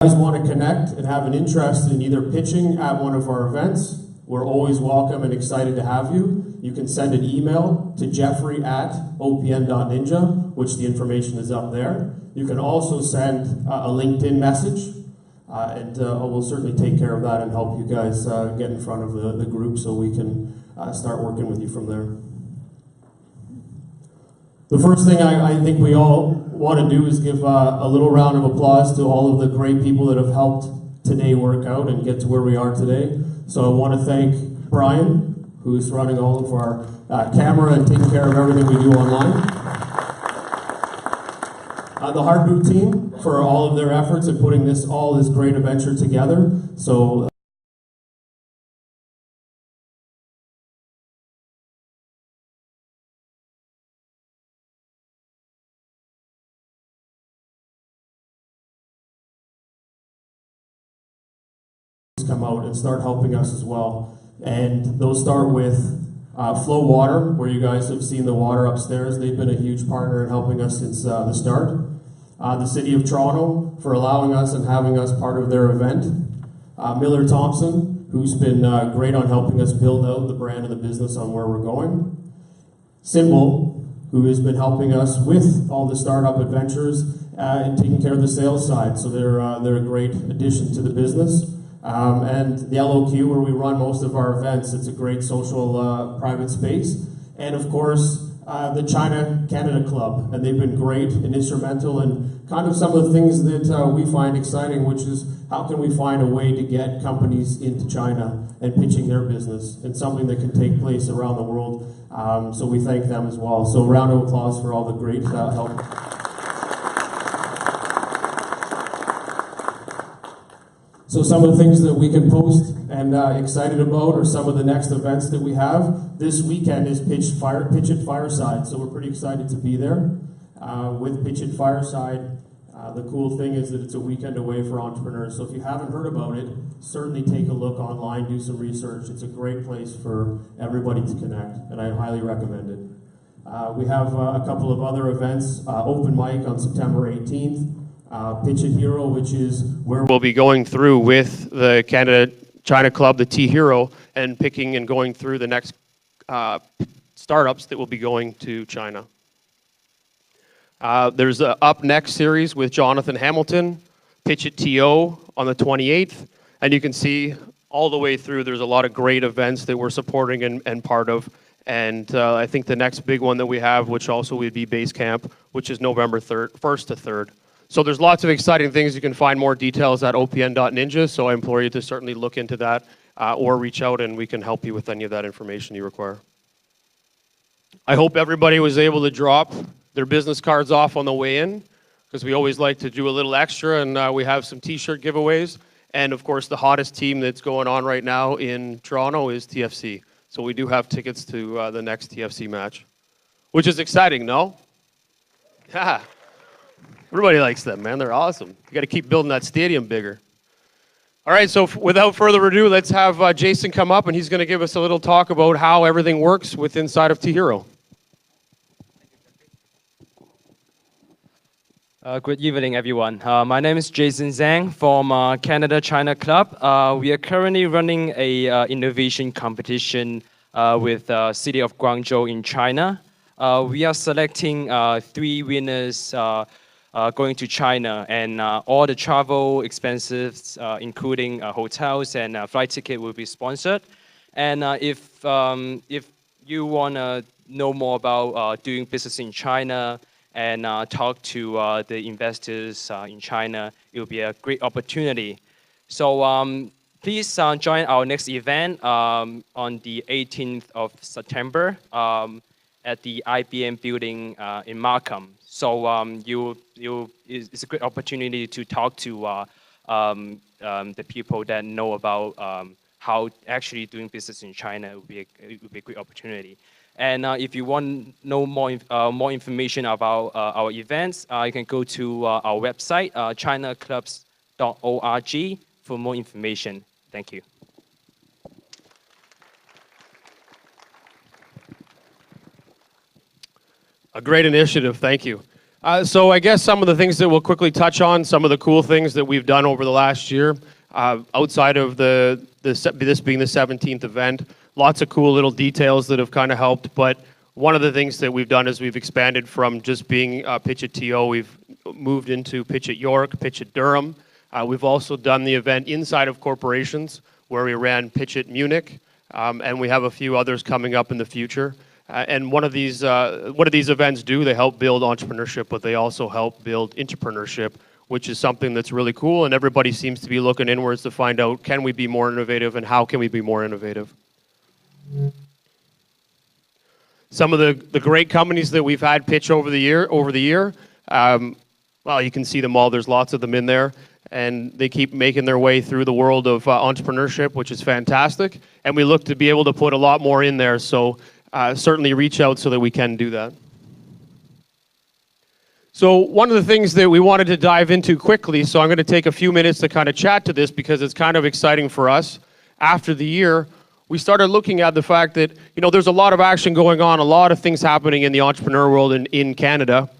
guys want to connect and have an interest in either pitching at one of our events, we're always welcome and excited to have you. You can send an email to jeffrey@opn.ninja, which the information is up there. You can also send a LinkedIn message, and we'll certainly take care of that and help you guys get in front of the group so we can start working with you from there. The first thing I think we all want to do is give a little round of applause to all of the great people that have helped today work out and get to where we are today. So I want to thank Brian, who's running all of our camera and taking care of everything we do online. The Hard Boot team for all of their efforts in putting this great adventure together. So come out and start helping us as well. And those start with Flow Water, where you guys have seen the water upstairs. They've been a huge partner in helping us since the start. The City of Toronto for allowing us and having us part of their event. Miller Thompson, who's been great on helping us build out the brand and the business on where we're going. Symbol, who has been helping us with all the startup adventures and taking care of the sales side. So they're a great addition to the business. And the LOQ, where we run most of our events. It's a great social private space. And of course, the China-Canada Club. And they've been great and instrumental in kind of some of the things that we find exciting, which is how can we find a way to get companies into China and pitching their business and something that can take place around the world. So we thank them as well. So a round of applause for all the great help. So some of the things that we can post and excited about are some of the next events that we have. This weekend is Pitchit Fireside, so we're pretty excited to be there. With Pitchit Fireside, the cool thing is that it's a weekend away for entrepreneurs. So if you haven't heard about it, certainly take a look online, do some research. It's a great place for everybody to connect, and I highly recommend it. We have a couple of other events, open mic on September 18th. Pitchit Hero, which is where we'll be going through with the Canada-China Club, the T-Hero, and picking and going through the next startups that will be going to China. There's an Up Next series with Jonathan Hamilton, Pitchit TO on the 28th, and you can see all the way through there's a lot of great events that we're supporting and part of. And I think the next big one that we have, which also would be Base Camp, which is November 1st to 3rd. So there's lots of exciting things. You can find more details at opn.ninja, so I implore you to certainly look into that or reach out and we can help you with any of that information you require. I hope everybody was able to drop their business cards off on the way in, because we always like to do a little extra, and we have some t-shirt giveaways. And of course, the hottest team that's going on right now in Toronto is TFC. So we do have tickets to the next TFC match, which is exciting, no? Yeah. Everybody likes them, man. They're awesome. You got to keep building that stadium bigger. All right, so without further ado, let's have Jason come up, and he's going to give us a little talk about how everything works with inside of T-Hero. Good evening, everyone. My name is Jason Zhang from Canada-China Club. We are currently running a innovation competition with the city of Guangzhou in China. We are selecting 3 winners going to China, and all the travel expenses, including hotels and flight ticket, will be sponsored. And if you want to know more about doing business in China and talk to the investors in China, it will be a great opportunity. So please join our next event on the 18th of September at the IBM building in Markham. So it's a great opportunity to talk to the people that know about how actually doing business in China would be a great opportunity. And if you want to know more information about our events, you can go to our website, chinaclubs.org, for more information. Thank you. A great initiative, thank you. So I guess some of the things that we'll quickly touch on, some of the cool things that we've done over the last year, outside of this being the 17th event, lots of cool little details that have kind of helped. But one of the things that we've done is we've expanded from just being Pitchit TO. We've moved into Pitchit York, Pitchit Durham. We've also done the event inside of corporations where we ran Pitchit Munich, and we have a few others coming up in the future. And what do these events do? They help build entrepreneurship, but they also help build entrepreneurship, which is something that's really cool. And everybody seems to be looking inwards to find out, can we be more innovative and how can we be more innovative? Some of the great companies that we've had pitch over the year, well, you can see them all. There's lots of them in there. And they keep making their way through the world of entrepreneurship, which is fantastic. And we look to be able to put a lot more in there. So certainly reach out so that we can do that. So one of the things that we wanted to dive into quickly, so I'm going to take a few minutes to kind of chat to this because it's kind of exciting for us. After the year, we started looking at the fact that, there's a lot of action going on, a lot of things happening in the entrepreneur world in Canada.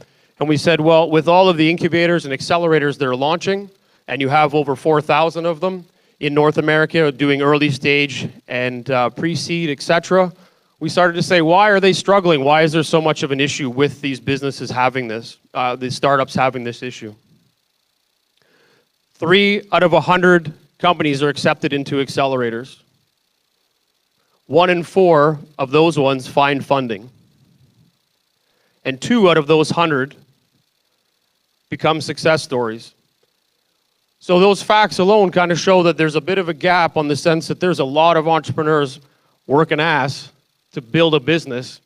And we said, well, with all of the incubators and accelerators that are launching, and you have over 4,000 of them in North America doing early stage and pre-seed, etc., we started to say, why are they struggling? Why is there so much of an issue with these businesses having this, these startups having this issue? 3 out of 100 companies are accepted into accelerators. 1 in 4 of those ones find funding. And 2 out of those 100 become success stories. So those facts alone kind of show that there's a bit of a gap on the sense that there's a lot of entrepreneurs working ass to build a business,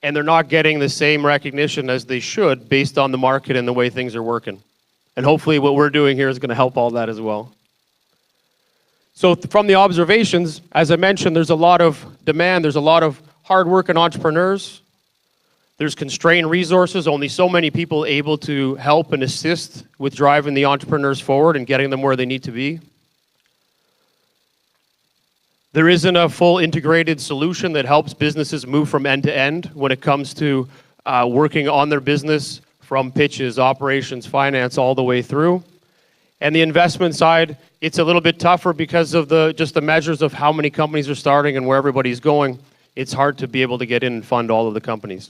and they're not getting the same recognition as they should based on the market and the way things are working. And hopefully what we're doing here is going to help all that as well. So from the observations, as I mentioned, there's a lot of demand, there's a lot of hard-working entrepreneurs. There's constrained resources, only so many people able to help and assist with driving the entrepreneurs forward and getting them where they need to be. There isn't a full integrated solution that helps businesses move from end to end when it comes to working on their business from pitches, operations, finance, all the way through. And the investment side, it's a little bit tougher because of just the measures of how many companies are starting and where everybody's going. It's hard to be able to get in and fund all of the companies.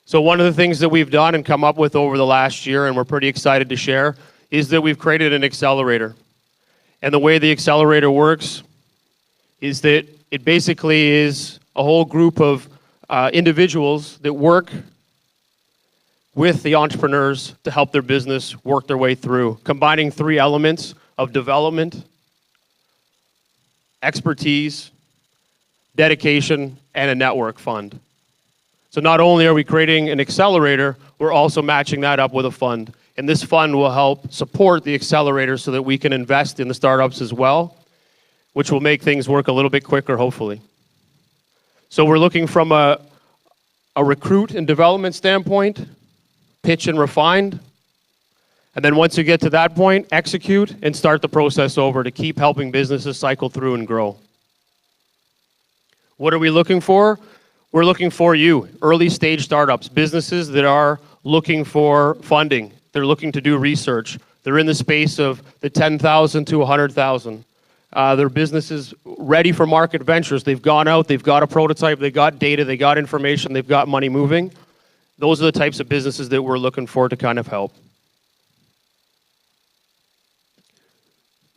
So one of the things that we've done and come up with over the last year, and we're pretty excited to share, is that we've created an accelerator. And the way the accelerator works is that it basically is a whole group of individuals that work with the entrepreneurs to help their business work their way through, combining 3 elements of development, expertise, dedication, and a network fund. So not only are we creating an accelerator, we're also matching that up with a fund. And this fund will help support the accelerator so that we can invest in the startups as well, which will make things work a little bit quicker, hopefully. So we're looking from a recruit and development standpoint, pitch and refined. And then once you get to that point, execute and start the process over to keep helping businesses cycle through and grow. What are we looking for? We're looking for you, early stage startups, businesses that are looking for funding. They're looking to do research. They're in the space of the 10,000 to 100,000. Their businesses ready for market ventures. They've gone out, they've got a prototype, they got data, they got information, they've got money moving. Those are the types of businesses that we're looking for to kind of help.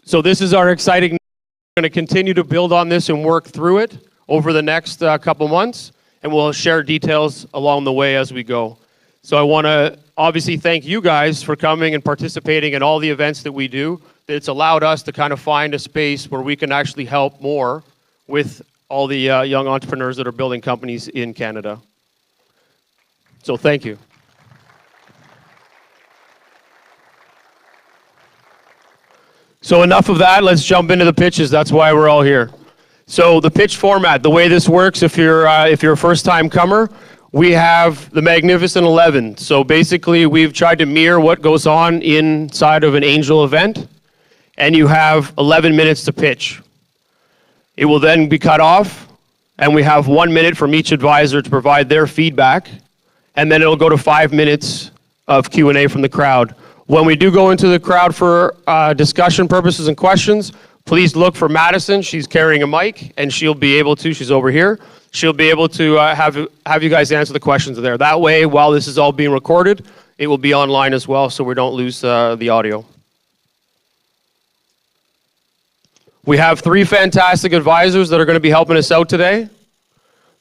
So this is our exciting. We're going to continue to build on this and work through it over the next couple months, and we'll share details along the way as we go. So I want to obviously thank you guys for coming and participating in all the events that we do. It's allowed us to kind of find a space where we can actually help more with all the young entrepreneurs that are building companies in Canada. So thank you. So enough of that, let's jump into the pitches. That's why we're all here. So the pitch format, the way this works, if you're a first-time comer, we have the Magnificent 11. So basically, we've tried to mirror what goes on inside of an angel event, and you have 11 minutes to pitch. It will then be cut off, and we have 1 minute from each advisor to provide their feedback, and then it'll go to 5 minutes of Q&A from the crowd. When we do go into the crowd for discussion purposes and questions, please look for Madison. She's carrying a mic, and she'll be able to, she's over here, she'll be able to have you guys answer the questions there. That way, while this is all being recorded, it will be online as well, so we don't lose the audio. We have 3 fantastic advisors that are going to be helping us out today.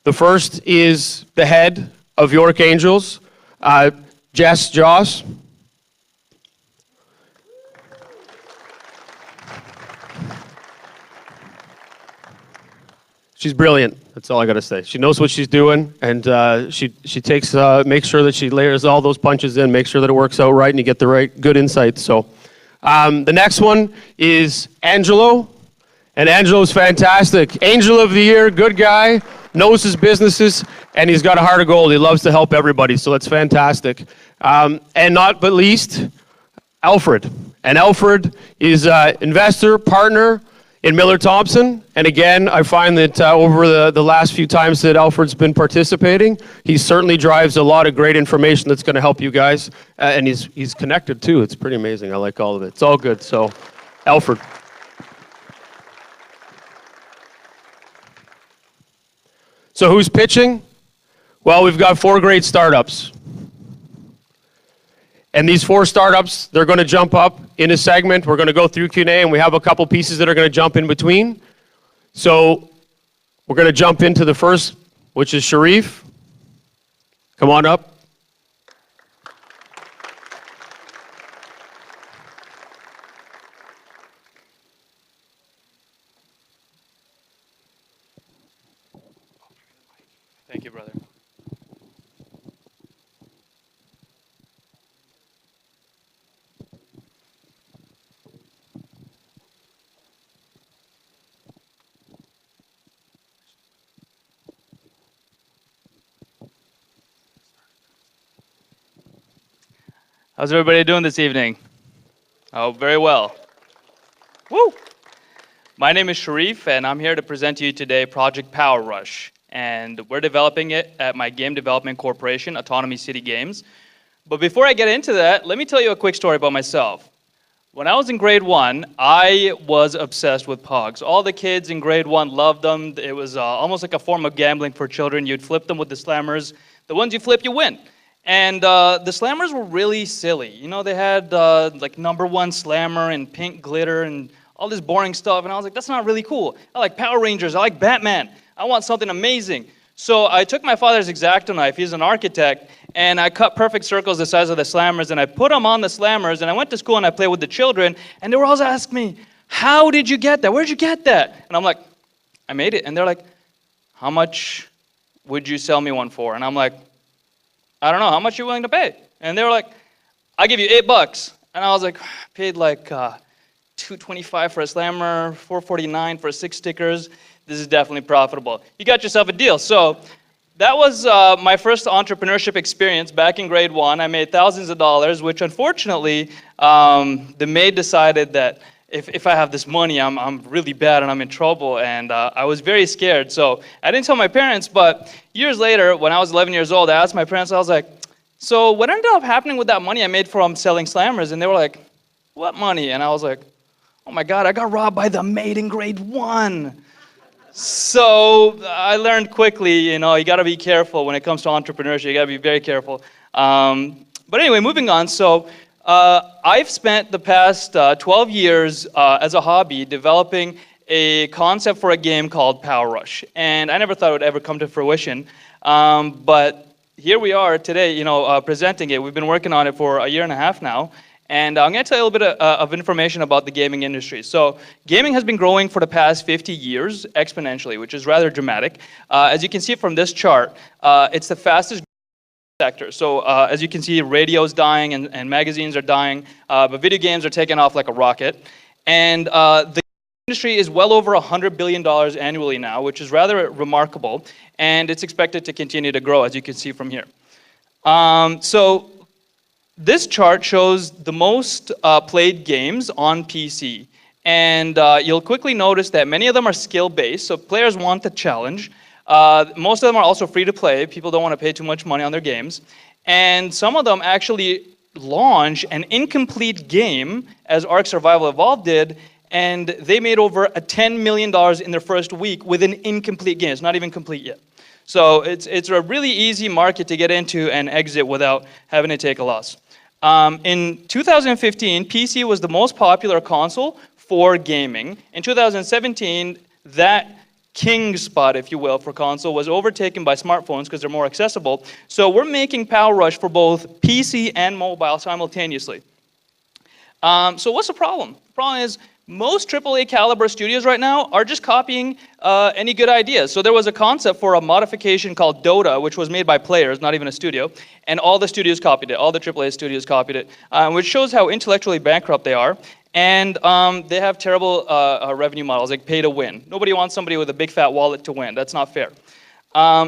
The first is the head of York Angels, Jess Joss. She's brilliant. That's all I got to say. She knows what she's doing, and she takes makes sure that she layers all those punches in, makes sure that it works out right, and you get the right good insights. So, the next one is Angelo, and Angelo's fantastic. Angel of the Year, good guy, knows his businesses, and he's got a heart of gold. He loves to help everybody, so that's fantastic. And not but least, Alfred. And Alfred is an investor, partner in Miller Thompson. And again, I find that over the last few times that Alfred's been participating, he certainly drives a lot of great information that's going to help you guys. And he's connected too. It's pretty amazing. I like all of it. It's all good. So, Alfred. So who's pitching? Well, we've got 4 great startups. And these 4 startups, they're going to jump up in a segment. We're going to go through Q&A, and we have a couple pieces that are going to jump in between. So we're going to jump into the first, which is Sharif. Come on up. Thank you, brother. How's everybody doing this evening? Oh, very well. Woo! My name is Sharif, and I'm here to present to you today Project Power Rush. And we're developing it at my game development corporation, Autonomy City Games. But before I get into that, let me tell you a quick story about myself. When I was in grade 1, I was obsessed with Pogs. All the kids in grade 1 loved them. It was almost like a form of gambling for children. You'd flip them with the slammers. The ones you flip, you win. And the slammers were really silly. You know, they had like #1 slammer and pink glitter and all this boring stuff. And I was like, that's not really cool. I like Power Rangers. I like Batman. I want something amazing. So I took my father's X-Acto knife. He's an architect. And I cut perfect circles the size of the slammers. And I put them on the slammers. And I went to school and I played with the children. And they were always asking me, how did you get that? Where'd you get that? And I'm like, I made it. And they're like, how much would you sell me one for? And I'm like, I don't know, how much are you willing to pay? And they were like, I'll give you $8. And I was like, I paid like $2.25 for a slammer, $4.49 for 6 stickers. This is definitely profitable. You got yourself a deal. So that was my first entrepreneurship experience back in grade 1. I made thousands of dollars, which unfortunately, the maid decided that if I have this money, I'm really bad and I'm in trouble, and I was very scared. So I didn't tell my parents, but years later, when I was 11 years old, I asked my parents, I was like, so what ended up happening with that money I made from selling slammers? And they were like, what money? And I was like, oh my God, I got robbed by the maid in grade 1. So I learned quickly, you know, you got to be careful when it comes to entrepreneurship. You got to be very careful. But anyway, moving on. So I've spent the past 12 years as a hobby developing a concept for a game called Power Rush. And I never thought it would ever come to fruition. But here we are today, you know, presenting it. We've been working on it for a year and a half now. And I'm going to tell you a little bit of information about the gaming industry. So gaming has been growing for the past 50 years exponentially, which is rather dramatic. As you can see from this chart, it's the fastest sector. So as you can see, radio's dying and magazines are dying, but video games are taking off like a rocket. And the industry is well over $100 billion annually now, which is rather remarkable. And it's expected to continue to grow, as you can see from here. So this chart shows the most played games on PC. And you'll quickly notice that many of them are skill-based, so players want the challenge. Most of them are also free to play. People don't want to pay too much money on their games. And some of them actually launch an incomplete game, as Ark Survival Evolved did, and they made over $10 million in their first week with an incomplete game. It's not even complete yet. So it's a really easy market to get into and exit without having to take a loss. In 2015, PC was the most popular console for gaming. In 2017, that king spot, if you will, for console was overtaken by smartphones because they're more accessible. So we're making Power Rush for both PC and mobile simultaneously. So what's the problem? The problem is most AAA caliber studios right now are just copying any good ideas. So there was a concept for a modification called Dota, which was made by players, not even a studio, and all the studios copied it. All the AAA studios copied it, which shows how intellectually bankrupt they are. And they have terrible revenue models, like pay to win. Nobody wants somebody with a big fat wallet to win. That's not fair.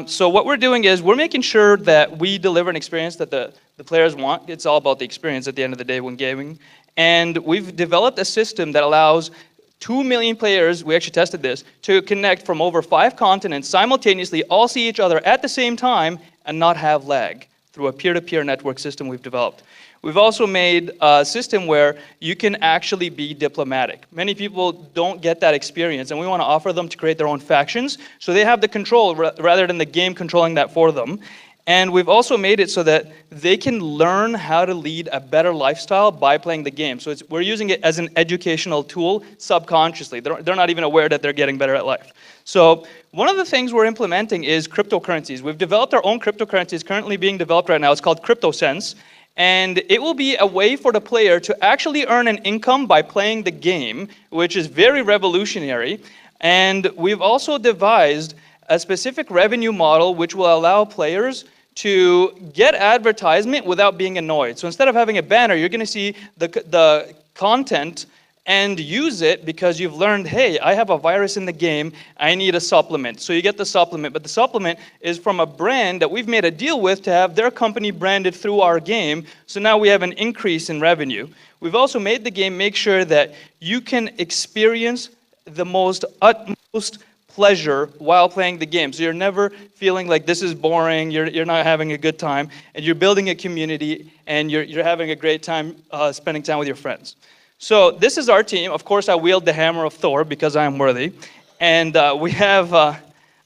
So what we're doing is we're making sure that we deliver an experience that the players want. It's all about the experience at the end of the day when gaming. And we've developed a system that allows 2 million players, we actually tested this, to connect from over 5 continents simultaneously, all see each other at the same time, and not have lag through a peer-to-peer network system we've developed. We've also made a system where you can actually be diplomatic. Many people don't get that experience, and we want to offer them to create their own factions, so they have the control rather than the game controlling that for them. And we've also made it so that they can learn how to lead a better lifestyle by playing the game. So we're using it as an educational tool subconsciously. They're not even aware that they're getting better at life. So one of the things we're implementing is cryptocurrencies. We've developed our own cryptocurrencies currently being developed right now. It's called CryptoSense. And it will be a way for the player to actually earn an income by playing the game, which is very revolutionary. And we've also devised a specific revenue model which will allow players to get advertisement without being annoyed. So instead of having a banner, you're going to see the content and use it because you've learned, hey, I have a virus in the game, I need a supplement. So you get the supplement, but the supplement is from a brand that we've made a deal with to have their company branded through our game, so now we have an increase in revenue. We've also made the game make sure that you can experience the utmost pleasure while playing the game. So you're never feeling like this is boring, you're not having a good time, and you're building a community, and you're having a great time spending time with your friends. So this is our team. Of course, I wield the hammer of Thor because I am worthy. And we have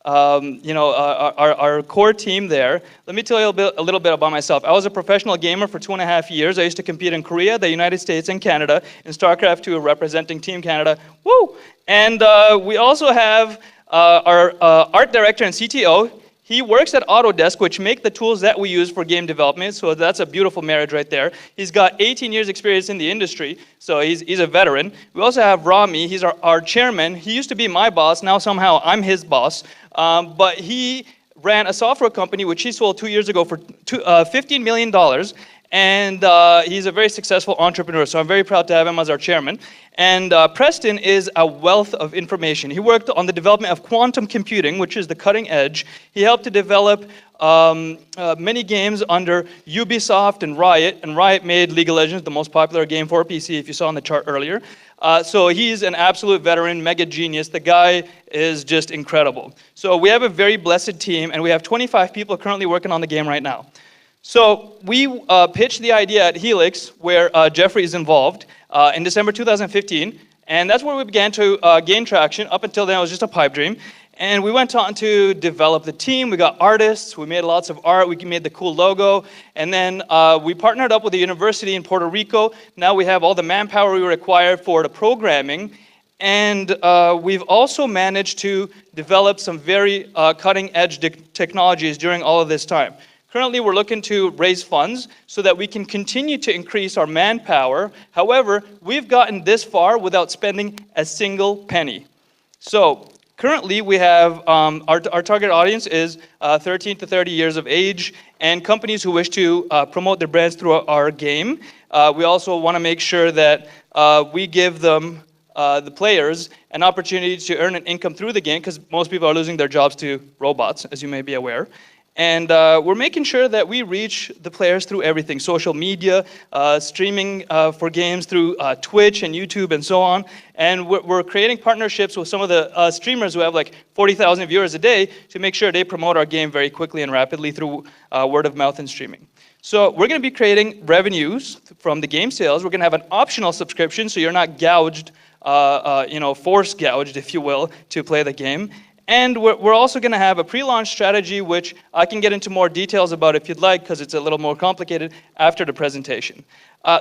our core team there. Let me tell you a little bit about myself. I was a professional gamer for 2.5 years. I used to compete in Korea, the United States, and Canada in StarCraft 2, representing Team Canada. Woo! And we also have our art director and CTO. He works at Autodesk, which make the tools that we use for game development, so that's a beautiful marriage right there. He's got 18 years experience in the industry, so he's a veteran. We also have Rami, he's our chairman. He used to be my boss, now somehow I'm his boss, but he ran a software company which he sold 2 years ago for $15 million, and he's a very successful entrepreneur, so I'm very proud to have him as our chairman. And Preston is a wealth of information. He worked on the development of quantum computing, which is the cutting edge. He helped to develop many games under Ubisoft and Riot made League of Legends the most popular game for PC, if you saw on the chart earlier. So he's an absolute veteran, mega genius. The guy is just incredible. So we have a very blessed team, and we have 25 people currently working on the game right now. So we pitched the idea at Helix, where Jeffrey is involved, in December 2015, and that's where we began to gain traction. Up until then, it was just a pipe dream. And we went on to develop the team. We got artists. We made lots of art. We made the cool logo. And then we partnered up with a university in Puerto Rico. Now we have all the manpower we require for the programming. And we've also managed to develop some very cutting-edge technologies during all of this time. Currently, we're looking to raise funds so that we can continue to increase our manpower. However, we've gotten this far without spending a single penny. So currently, we have our target audience is 13 to 30 years of age, and companies who wish to promote their brands through our game. We also want to make sure that we give them, the players, an opportunity to earn an income through the game, because most people are losing their jobs to robots, as you may be aware. And we're making sure that we reach the players through everything, social media, streaming for games through Twitch and YouTube and so on. And we're creating partnerships with some of the streamers who have like 40,000 viewers a day to make sure they promote our game very quickly and rapidly through word of mouth and streaming. So we're going to be creating revenues from the game sales. We're going to have an optional subscription, so you're not gouged, force gouged, if you will, to play the game. And we're also going to have a pre-launch strategy, which I can get into more details about if you'd like, because it's a little more complicated after the presentation.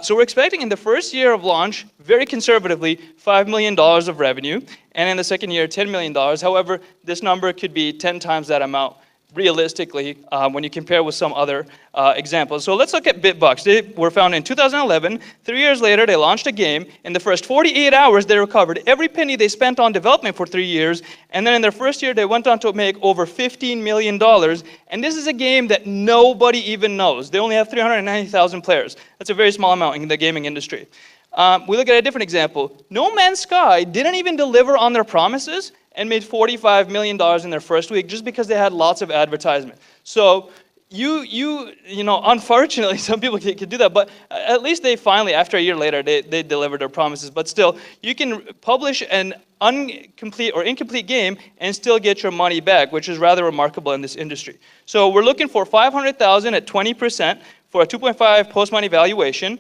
So we're expecting in the first year of launch, very conservatively, $5 million of revenue, and in the second year, $10 million. However, this number could be 10 times that amount realistically when you compare with some other examples. So let's look at BitBox. They were founded in 2011. 3 years later, they launched a game. In the first 48 hours, they recovered every penny they spent on development for 3 years. And then in their first year, they went on to make over $15 million. And this is a game that nobody even knows. They only have 390,000 players. That's a very small amount in the gaming industry. We look at a different example. No Man's Sky didn't even deliver on their promises and made $45 million in their first week just because they had lots of advertisement. So unfortunately, some people can do that, but at least they finally, after a year later, they delivered their promises. But still, you can publish an incomplete game and still get your money back, which is rather remarkable in this industry. So we're looking for $500,000 at 20% for a 2.5 post-money valuation.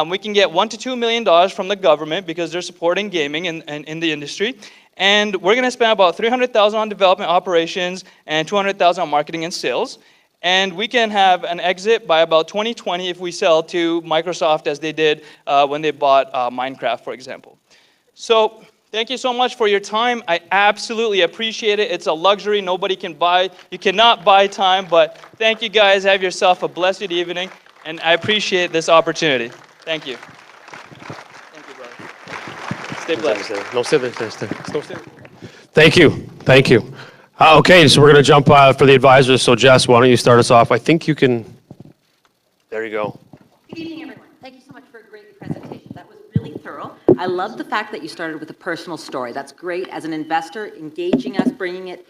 We can get $1 to $2 million from the government because they're supporting gaming in the industry. And we're going to spend about $300,000 on development operations and $200,000 on marketing and sales. And we can have an exit by about 2020 if we sell to Microsoft as they did when they bought Minecraft, for example. So thank you so much for your time. I absolutely appreciate it. It's a luxury nobody can buy. You cannot buy time, but thank you guys. Have yourself a blessed evening. And I appreciate this opportunity. Thank you. Thank you, brother. Stay blessed. No, stay there. Thank you. Thank you. Okay, so we're going to jump for the advisors. So Jess, why don't you start us off? I think you can. There you go. Good evening, everyone. Thank you so much for a great presentation. That was really thorough. I love the fact that you started with a personal story. That's great as an investor, engaging us, bringing it,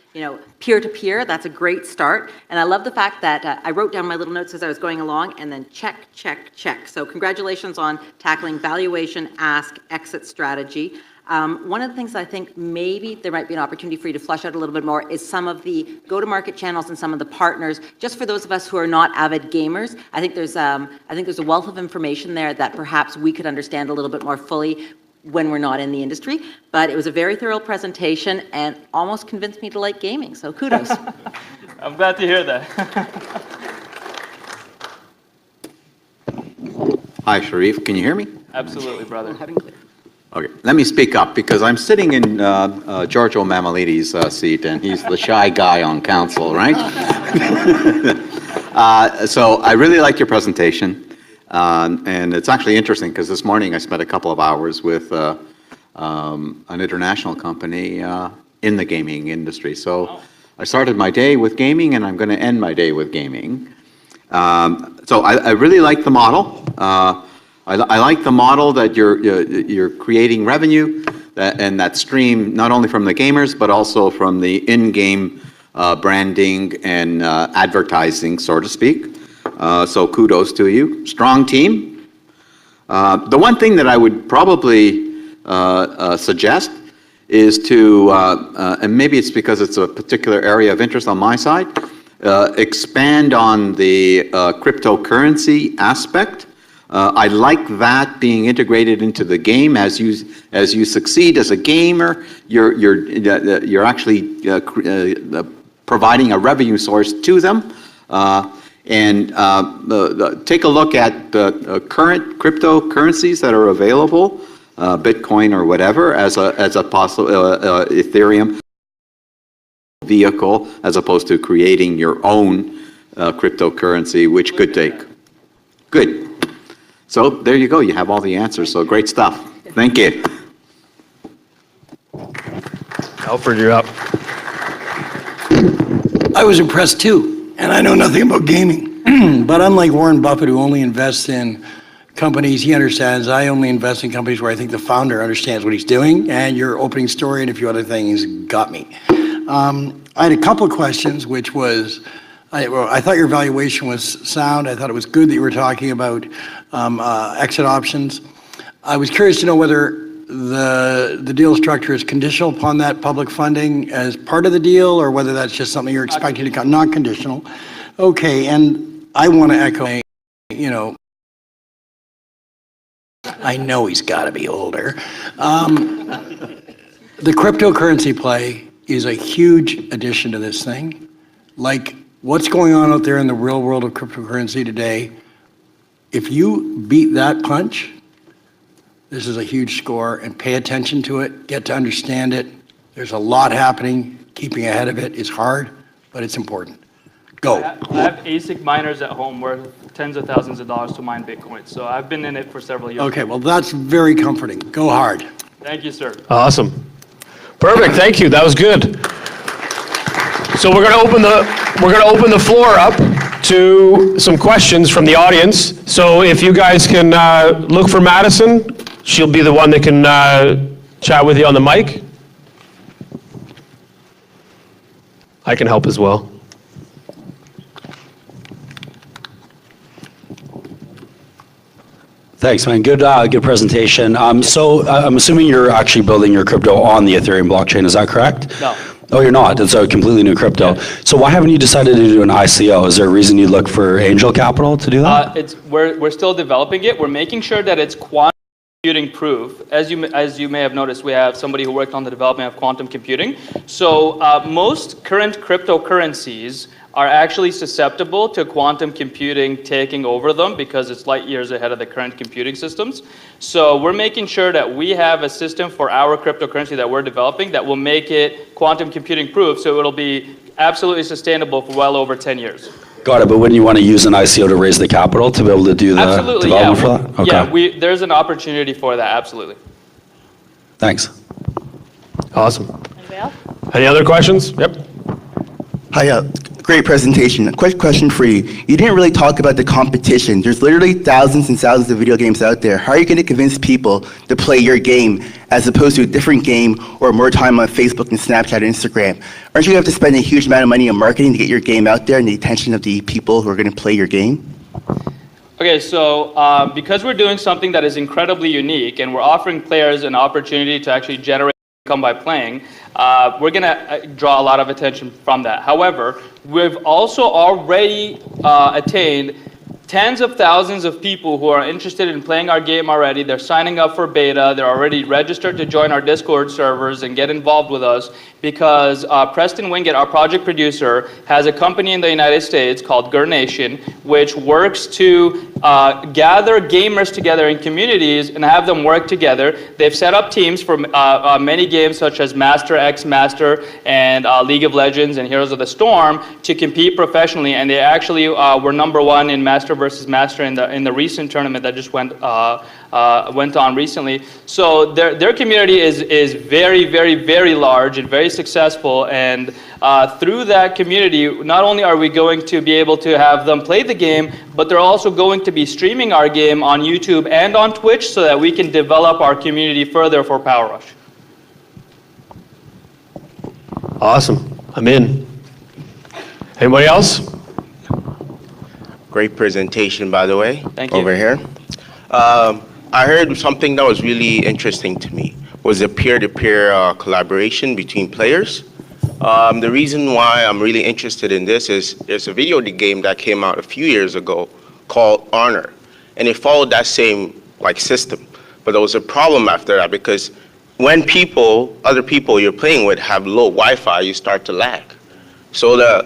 peer to peer. That's a great start. And I love the fact that I wrote down my little notes as I was going along, and then check, check, check. So congratulations on tackling valuation, ask, exit strategy. One of the things I think maybe there might be an opportunity for you to flesh out a little bit more is some of the go-to-market channels and some of the partners. Just for those of us who are not avid gamers, I think there's a wealth of information there that perhaps we could understand a little bit more fully when we're not in the industry. But it was a very thorough presentation and almost convinced me to like gaming. So kudos. I'm glad to hear that. Hi, Sharif. Can you hear me? Absolutely, brother. Okay. Let me speak up because I'm sitting in Giorgio Mamalides' seat, and he's the shy guy on council, right? So I really like your presentation. And it's actually interesting because this morning I spent a couple of hours with an international company in the gaming industry. So I started my day with gaming, and I'm going to end my day with gaming. So I really like the model. I like the model that you're creating revenue and that stream not only from the gamers but also from the in-game branding and advertising, so to speak. So kudos to you. Strong team. The one thing that I would probably suggest is to, and maybe it's because it's a particular area of interest on my side, expand on the cryptocurrency aspect. I like that being integrated into the game. As you succeed as a gamer, you're actually providing a revenue source to them. And take a look at the current cryptocurrencies that are available, Bitcoin or whatever, as a possible Ethereum vehicle, as opposed to creating your own cryptocurrency, which could take. Good. So there you go. You have all the answers. So great stuff. Thank you. Alfred, you're up. I was impressed too, and I know nothing about gaming. But unlike Warren Buffett, who only invests in companies he understands, I only invest in companies where I think the founder understands what he's doing, and your opening story and a few other things got me. I had a couple of questions, which was, I thought your valuation was sound. I thought it was good that you were talking about exit options. I was curious to know whether the deal structure is conditional upon that public funding as part of the deal, or whether that's just something you're expecting to come, not conditional. Okay, and I want to echo, you know, I know he's got to be older. The cryptocurrency play is a huge addition to this thing. Like, what's going on out there in the real world of cryptocurrency today, if you beat that punch, this is a huge score, and pay attention to it, get to understand it. There's a lot happening. Keeping ahead of it is hard, but it's important. Go. I have ASIC miners at home worth tens of thousands of dollars to mine Bitcoin, so I've been in it for several years. Okay, well, that's very comforting. Go hard. Thank you, sir. Awesome. Perfect. Thank you. That was good. So we're going to open the floor up to some questions from the audience. So if you guys can look for Madison, she'll be the one that can chat with you on the mic. I can help as well. Thanks, man. Good presentation. So I'm assuming you're actually building your crypto on the Ethereum blockchain. Is that correct? No. Oh, you're not. It's a completely new crypto. Yeah. So why haven't you decided to do an ICO? Is there a reason you look for angel capital to do that? We're still developing it. We're making sure that it's quantum computing proof. As you may have noticed, we have somebody who worked on the development of quantum computing. So most current cryptocurrencies are actually susceptible to quantum computing taking over them because it's light years ahead of the current computing systems. So we're making sure that we have a system for our cryptocurrency that we're developing that will make it quantum computing proof, so it'll be absolutely sustainable for well over 10 years. Got it, but wouldn't you want to use an ICO to raise the capital to be able to do the Absolutely, development for that? Okay. Yeah, there's an opportunity for that, absolutely. Thanks. Awesome. Anybody else? Any other questions? Yep. Hi, great presentation. A quick question for you. You didn't really talk about the competition. There's literally thousands and thousands of video games out there. How are you going to convince people to play your game as opposed to a different game or more time on Facebook and Snapchat and Instagram? Aren't you going to have to spend a huge amount of money on marketing to get your game out there and the attention of the people who are going to play your game? Okay, so because we're doing something that is incredibly unique and we're offering players an opportunity to actually generate income by playing, we're going to draw a lot of attention from that. However, we've also already attained tens of thousands of people who are interested in playing our game already. They're signing up for beta. They're already registered to join our Discord servers and get involved with us because Preston Wingate, our project producer, has a company in the United States called GurNation, which works to gather gamers together in communities and have them work together. They've set up teams for many games such as Master X Master and League of Legends and Heroes of the Storm to compete professionally, and they actually were #1 in Master versus Master in the recent tournament that just went on recently. So their community is very, very, very large and very successful, and through that community, not only are we going to be able to have them play the game, but they're also going to be streaming our game on YouTube and on Twitch so that we can develop our community further for Power Rush. Awesome. I'm in. Anybody else? Great presentation, by the way. Thank you. Over here. I heard something that was really interesting to me, was a peer-to-peer collaboration between players. The reason why I'm really interested in this is there's a video game that came out a few years ago called Honor, and it followed that same system. But there was a problem after that because when other people you're playing with have low Wi-Fi, you start to lag. So the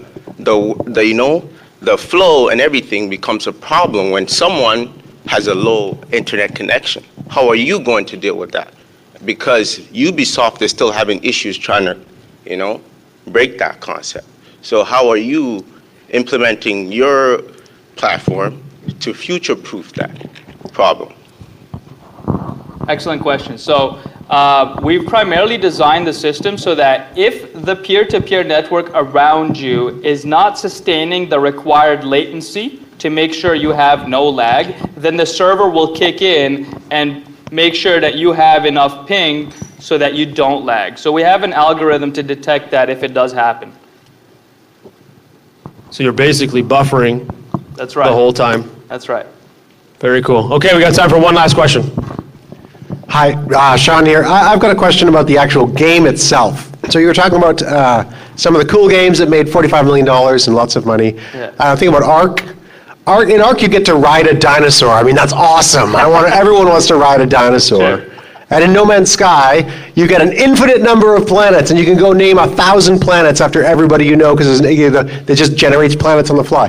flow and everything becomes a problem when someone has a low internet connection. How are you going to deal with that? Because Ubisoft is still having issues trying to, break that concept. So how are you implementing your platform to future-proof that problem? Excellent question. So we've primarily designed the system so that if the peer-to-peer network around you is not sustaining the required latency to make sure you have no lag, then the server will kick in and make sure that you have enough ping so that you don't lag. So we have an algorithm to detect that if it does happen. So you're basically buffering That's right. the whole time. That's right. Very cool. Okay, we got time for one last question. Hi, Sean here. I've got a question about the actual game itself. So you were talking about some of the cool games that made $45 million and lots of money. Yeah. Think about Ark. In Ark, you get to ride a dinosaur. I mean, that's awesome. Everyone wants to ride a dinosaur. Sure. And in No Man's Sky, you get an infinite number of planets, and you can go name 1,000 planets after everybody you know, because it just generates planets on the fly.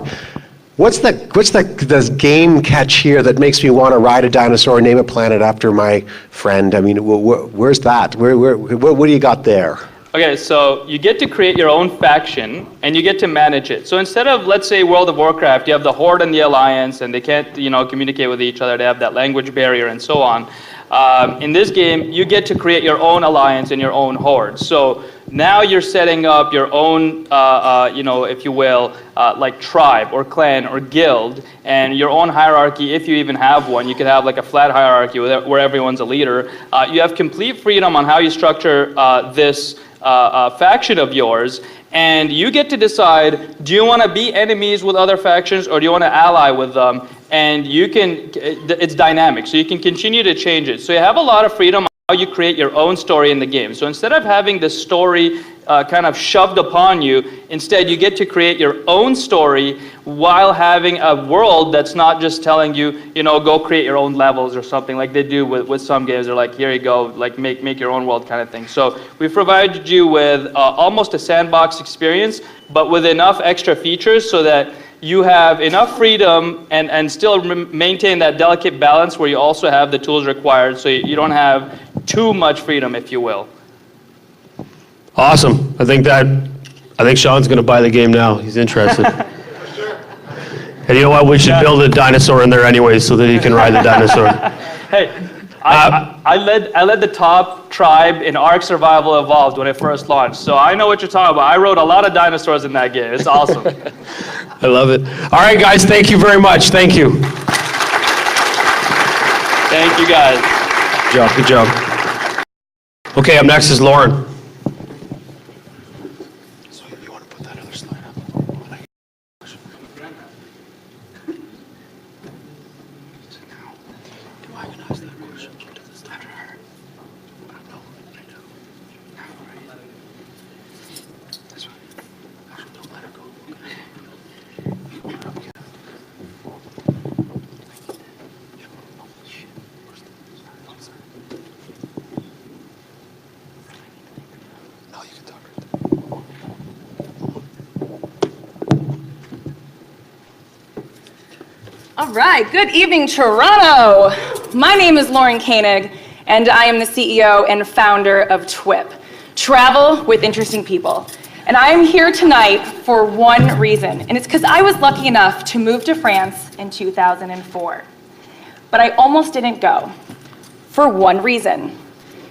What's the game catch here that makes me want to ride a dinosaur and name a planet after my friend? I mean, where's that? What do you got there? Okay, so you get to create your own faction, and you get to manage it. So instead of, let's say, World of Warcraft, you have the Horde and the Alliance, and they can't, communicate with each other. They have that language barrier and so on. In this game, you get to create your own alliance and your own horde. So now you're setting up your own, if you will, like tribe or clan or guild, and your own hierarchy, if you even have one. You could have like a flat hierarchy where everyone's a leader. You have complete freedom on how you structure this faction of yours, and you get to decide, do you want to be enemies with other factions or do you want to ally with them? And you can, it's dynamic, so you can continue to change it. So you have a lot of freedom on how you create your own story in the game. So instead of having the story kind of shoved upon you, instead you get to create your own story while having a world that's not just telling you, go create your own levels or something like they do with some games. They're like, here you go, like make your own world kind of thing. So we provided you with almost a sandbox experience, but with enough extra features so that you have enough freedom and still maintain that delicate balance where you also have the tools required, so you don't have too much freedom, if you will. Awesome. I think Sean's going to buy the game now. He's interested. And you know what? We should build a dinosaur in there anyway so that he can ride the dinosaur. Hey, I led the top tribe in Ark Survival Evolved when it first launched, so I know what you're talking about. I rode a lot of dinosaurs in that game. It's awesome. I love it. All right, guys, thank you very much. Thank you. Thank you, guys. Good job. Okay, up next is Lauren. So you want to put that other slide up? Am I going to ask that question? Does it start to her? No, I do. That's right. Actually, don't let her go. No, you can talk right there. All right, good evening, Toronto. My name is Lauren Koenig, and I am the CEO and founder of TWiT, Travel with Interesting People. And I am here tonight for one reason, and it's because I was lucky enough to move to France in 2004. But I almost didn't go for one reason,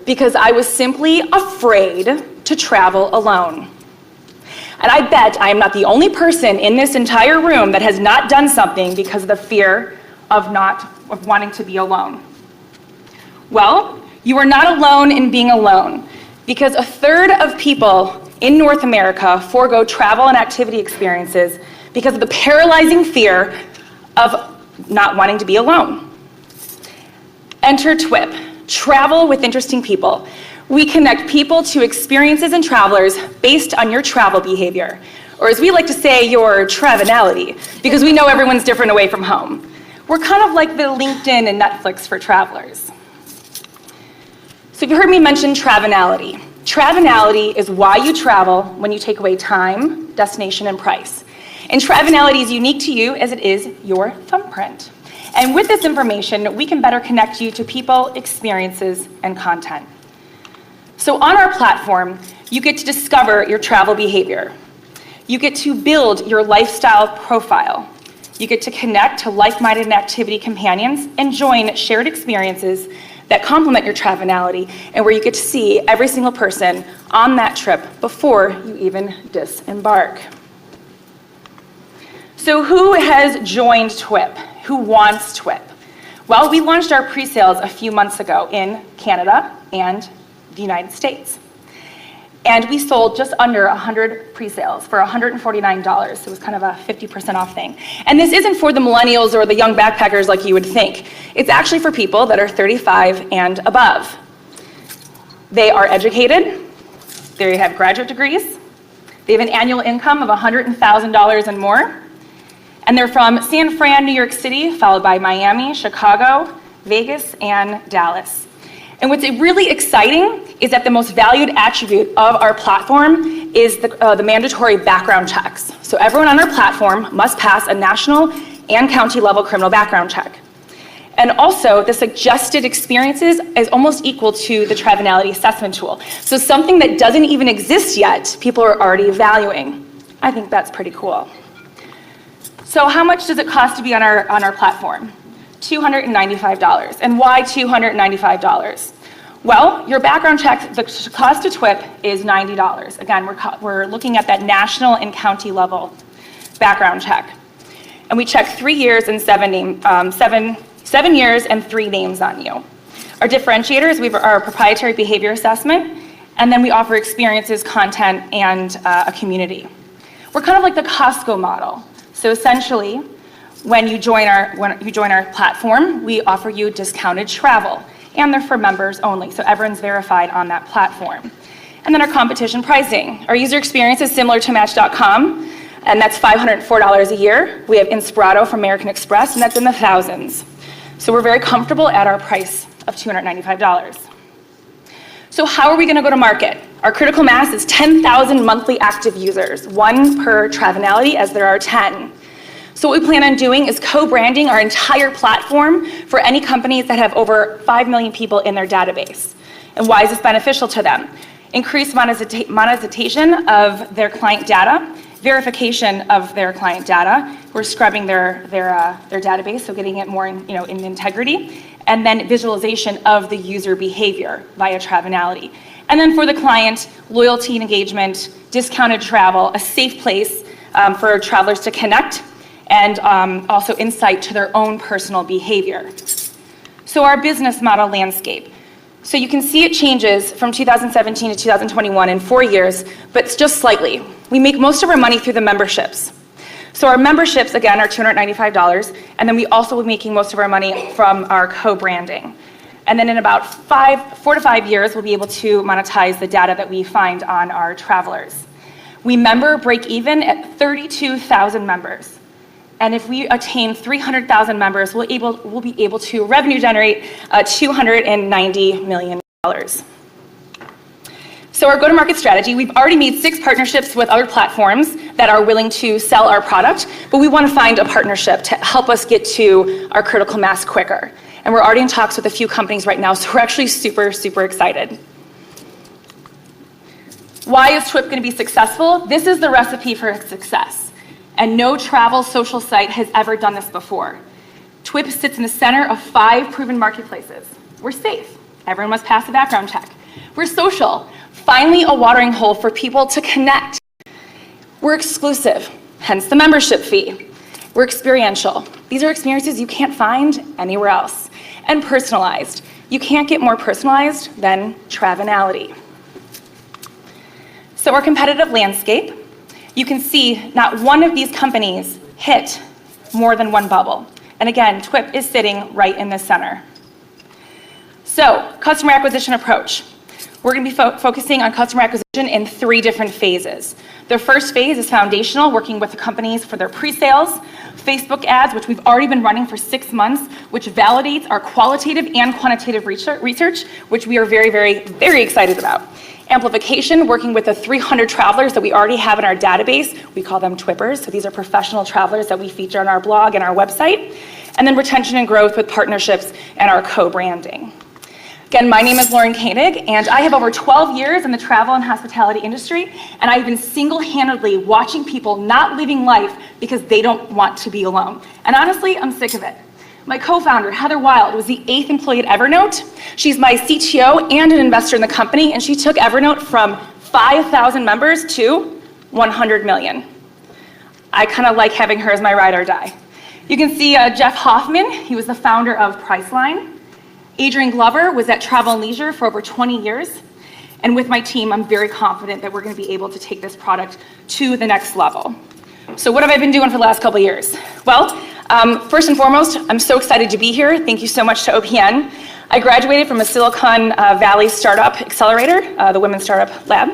because I was simply afraid to travel alone. And I bet I am not the only person in this entire room that has not done something because of the fear of wanting to be alone. Well, you are not alone in being alone, because 1/3 of people in North America forego travel and activity experiences because of the paralyzing fear of not wanting to be alone. Enter TWiT, Travel with Interesting People. We connect people to experiences and travelers based on your travel behavior, or as we like to say, your travenality, because we know everyone's different away from home. We're kind of like the LinkedIn and Netflix for travelers. So you heard me mention travenality. Travenality is why you travel when you take away time, destination, and price. And travenality is unique to you as it is your thumbprint. And with this information, we can better connect you to people, experiences, and content. So on our platform, you get to discover your travel behavior. You get to build your lifestyle profile. You get to connect to like-minded and activity companions and join shared experiences that complement your travenality, and where you get to see every single person on that trip before you even disembark. So who has joined TWiT? Who wants TWiT? Well, we launched our pre-sales a few months ago in Canada and the United States. And we sold just under 100 pre-sales for $149. So it was kind of a 50% off thing. And this isn't for the millennials or the young backpackers like you would think. It's actually for people that are 35 and above. They are educated. They have graduate degrees. They have an annual income of $100,000 and more. And they're from San Fran, New York City, followed by Miami, Chicago, Vegas, and Dallas. And what's really exciting is that the most valued attribute of our platform is the mandatory background checks. So everyone on our platform must pass a national and county level criminal background check. And also, the suggested experiences is almost equal to the triviality assessment tool. So something that doesn't even exist yet, people are already valuing. I think that's pretty cool. So how much does it cost to be on our platform? $295. And why $295? Well, your background check, the cost to TWiT is $90. Again, we're looking at that national and county level background check. And we check 3 years and 7 years and 3 names on you. Our differentiators, we have our proprietary behavior assessment, and then we offer experiences, content, and a community. We're kind of like the Costco model. So essentially, when you join our platform, we offer you discounted travel, and they're for members only, so everyone's verified on that platform. And then our competition pricing. Our user experience is similar to Match.com, and that's $504 a year. We have Inspirato from American Express, and that's in the thousands. So we're very comfortable at our price of $295. So how are we going to go to market? Our critical mass is 10,000 monthly active users, 1 per Travinality, as there are 10. So what we plan on doing is co-branding our entire platform for any companies that have over 5 million people in their database. And why is this beneficial to them? Increased monetization of their client data, verification of their client data. We're scrubbing their database, so getting it more in integrity, and then visualization of the user behavior via Travinality. And then for the client, loyalty and engagement, discounted travel, a safe place for travelers to connect, and also insight to their own personal behavior. So our business model landscape. So you can see it changes from 2017 to 2021 in 4 years, but it's just slightly. We make most of our money through the memberships. So our memberships, again, are $295, and then we also will be making most of our money from our co-branding. And then in about 4 to 5 years, we'll be able to monetize the data that we find on our travelers. We break even at 32,000 members. And if we attain 300,000 members, we'll be able to revenue generate $290 million. So our go-to-market strategy, we've already made 6 partnerships with other platforms that are willing to sell our product, but we want to find a partnership to help us get to our critical mass quicker. And we're already in talks with a few companies right now, so we're actually super, super excited. Why is TWiT going to be successful? This is the recipe for success. And no travel social site has ever done this before. TWiT sits in the center of 5 proven marketplaces. We're safe. Everyone must pass a background check. We're social. Finally, a watering hole for people to connect. We're exclusive, hence the membership fee. We're experiential. These are experiences you can't find anywhere else. And personalized. You can't get more personalized than Travinality. So our competitive landscape, you can see not one of these companies hit more than 1 bubble. And again, TWiT is sitting right in the center. So, customer acquisition approach. We're going to be focusing on customer acquisition in 3 different phases. The first phase is foundational, working with the companies for their pre-sales, Facebook ads, which we've already been running for 6 months, which validates our qualitative and quantitative research, which we are very, very, very excited about. Amplification, working with the 300 travelers that we already have in our database. We call them TWippers, so these are professional travelers that we feature on our blog and our website. And then retention and growth with partnerships and our co-branding. Again, my name is Lauren Koenig, and I have over 12 years in the travel and hospitality industry, and I've been single-handedly watching people not living life because they don't want to be alone. And honestly, I'm sick of it. My co-founder, Heather Wild, was the 8th employee at Evernote. She's my CTO and an investor in the company, and she took Evernote from 5,000 members to 100 million. I kind of like having her as my ride or die. You can see Jeff Hoffman. He was the founder of Priceline. Adrian Glover was at Travel & Leisure for over 20 years. And with my team, I'm very confident that we're going to be able to take this product to the next level. So what have I been doing for the last couple of years? Well, first and foremost, I'm so excited to be here. Thank you so much to OPN. I graduated from a Silicon Valley startup accelerator, the Women's Startup Lab,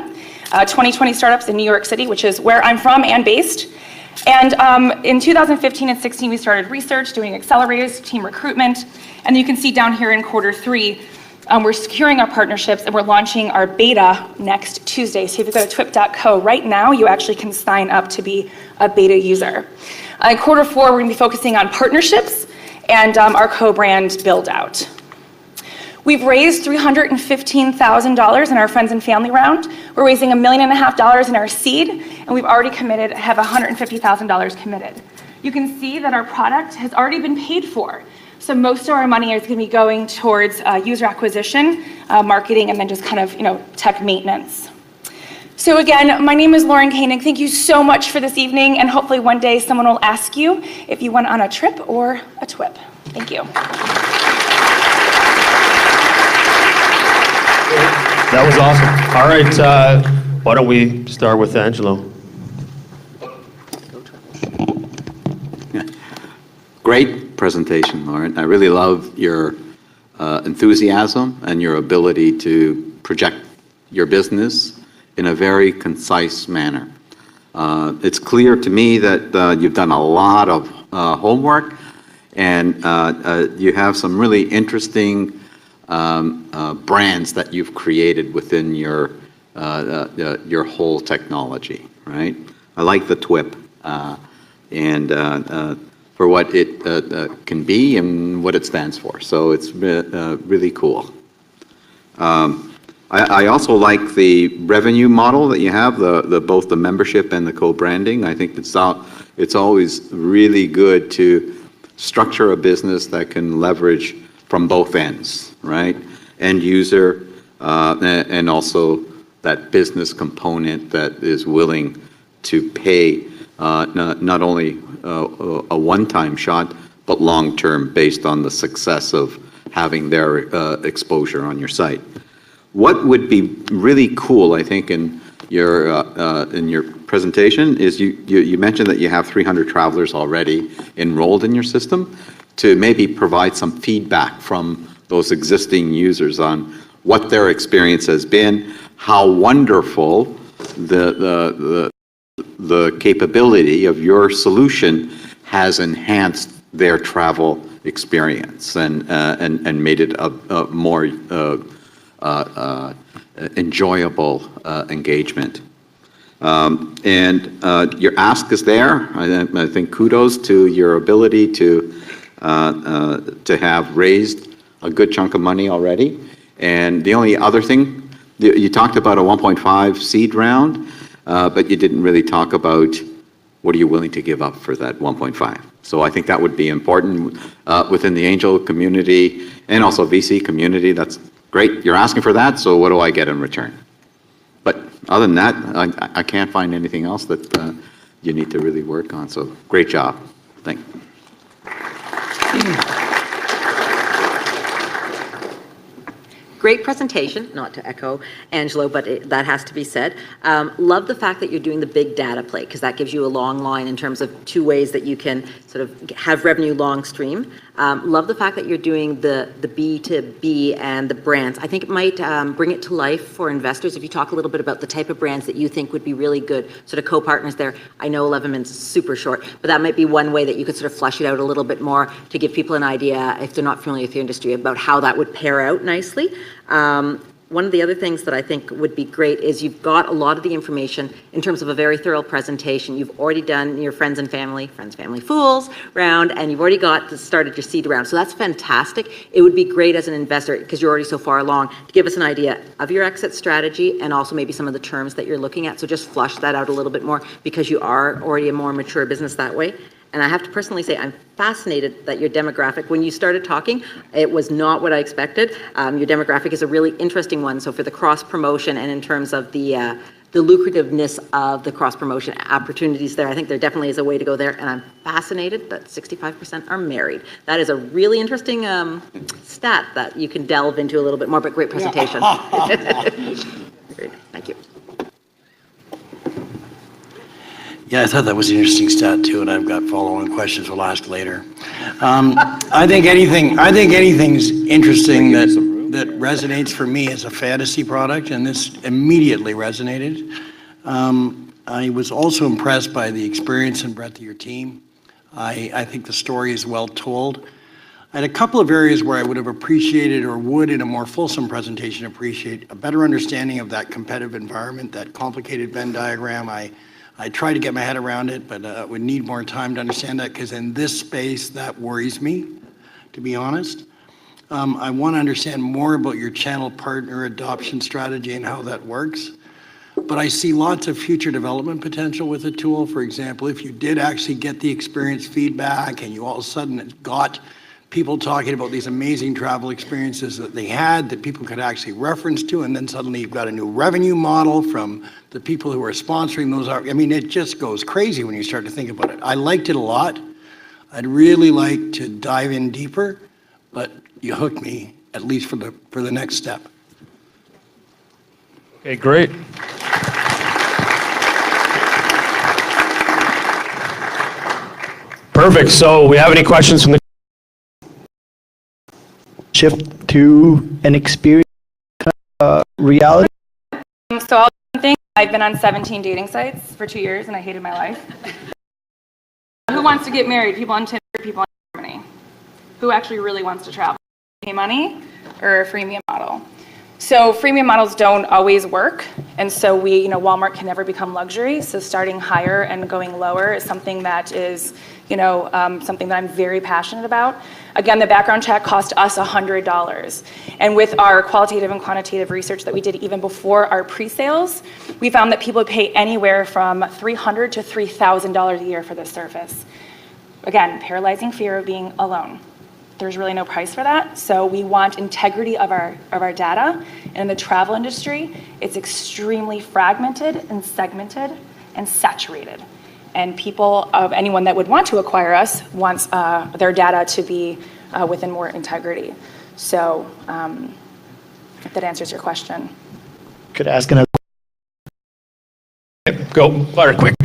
2020 startups in New York City, which is where I'm from and based. And in 2015 and 16, we started research, doing accelerators, team recruitment. And you can see down here in Q3, we're securing our partnerships and we're launching our beta next Tuesday. So if you go to twip.co right now, you actually can sign up to be a beta user. In Q4, we're going to be focusing on partnerships and our co-brand build out. We've raised $315,000 in our friends and family round. We're raising $1.5 million in our seed, and we've already committed, have $150,000 committed. You can see that our product has already been paid for. So most of our money is going to be going towards user acquisition, marketing, and then just kind of, tech maintenance. So again, my name is Lauren Koenig. Thank you so much for this evening, and hopefully one day someone will ask you if you went on a trip or a TWiP. Thank you. That was awesome. All right, why don't we start with Angelo? Great presentation, Lauren. I really love your enthusiasm and your ability to project your business in a very concise manner. It's clear to me that you've done a lot of homework, and you have some really interesting brands that you've created within your whole technology, right? I like the TWiP, and for what it can be and what it stands for. So it's really cool. I also like the revenue model that you have, both the membership and the co-branding. I think it's always really good to structure a business that can leverage from both ends, right? End user, and also that business component that is willing to pay not only a one-time shot, but long-term based on the success of having their exposure on your site. What would be really cool, I think, in your presentation is you mentioned that you have 300 travelers already enrolled in your system, to maybe provide some feedback from those existing users on what their experience has been, how wonderful the capability of your solution has enhanced their travel experience and made it a more enjoyable engagement. And your ask is there. I think kudos to your ability to have raised a good chunk of money already. And the only other thing, you talked about a 1.5 seed round, but you didn't really talk about what are you willing to give up for that 1.5. So I think that would be important within the angel community and also VC community. That's great. You're asking for that, so what do I get in return? But other than that, I can't find anything else that you need to really work on. So great job. Thank you. Great presentation, not to echo Angelo, but that has to be said. Love the fact that you're doing the big data play, because that gives you a long line in terms of two ways that you can sort of have revenue long stream. Love the fact that you're doing the B2B and the brands. I think it might bring it to life for investors if you talk a little bit about the type of brands that you think would be really good sort of co-partners there. I know 11 minutes is super short, but that might be one way that you could sort of flesh it out a little bit more to give people an idea, if they're not familiar with the industry, about how that would pair out nicely. One of the other things that I think would be great is you've got a lot of the information in terms of a very thorough presentation. You've already done your friends, family fools round, and you've already started your seed round. So that's fantastic. It would be great as an investor, because you're already so far along, to give us an idea of your exit strategy and also maybe some of the terms that you're looking at. So just flush that out a little bit more, because you are already a more mature business that way. And I have to personally say, I'm fascinated that your demographic, when you started talking, it was not what I expected. Your demographic is a really interesting one. So for the cross-promotion and in terms of the lucrativeness of the cross-promotion opportunities there, I think there definitely is a way to go there. And I'm fascinated that 65% are married. That is a really interesting stat that you can delve into a little bit more, but great presentation. Thank you. Yeah, I thought that was an interesting stat too, and I've got follow-on questions we'll ask later. I think anything's interesting that resonates for me as a fantasy product, and this immediately resonated. I was also impressed by the experience and breadth of your team. I think the story is well told. I had a couple of areas where I would have appreciated, or would in a more fulsome presentation appreciate, a better understanding of that competitive environment, that complicated Venn diagram. I try to get my head around it, but would need more time to understand that, because in this space, that worries me, to be honest. I want to understand more about your channel partner adoption strategy and how that works. But I see lots of future development potential with the tool. For example, if you did actually get the experience feedback and you all of a sudden got people talking about these amazing travel experiences that they had that people could actually reference to, and then suddenly you've got a new revenue model from the people who are sponsoring those. I mean, it just goes crazy when you start to think about it. I liked it a lot. I'd really like to dive in deeper, but you hooked me, at least for the next step. Okay, great. Perfect. So we have any questions from the shift to an experience reality? So I'll think I've been on 17 dating sites for 2 years and I hated my life. Who wants to get married? People on Tinder, people on Germany. Who actually really wants to travel? Pay money or a freemium model? So freemium models don't always work, and so Walmart can never become luxury. So starting higher and going lower is something that is, something that I'm very passionate about. Again, the background check cost us $100, and with our qualitative and quantitative research that we did even before our pre-sales, we found that people would pay anywhere from $300 to $3,000 a year for this service. Again, paralyzing fear of being alone. There's really no price for that. So we want integrity of our data. And in the travel industry, it's extremely fragmented and segmented and saturated. And people, anyone that would want to acquire us, wants their data to be within more integrity. So if that answers your question. Could I ask another? Go, Claire, quick.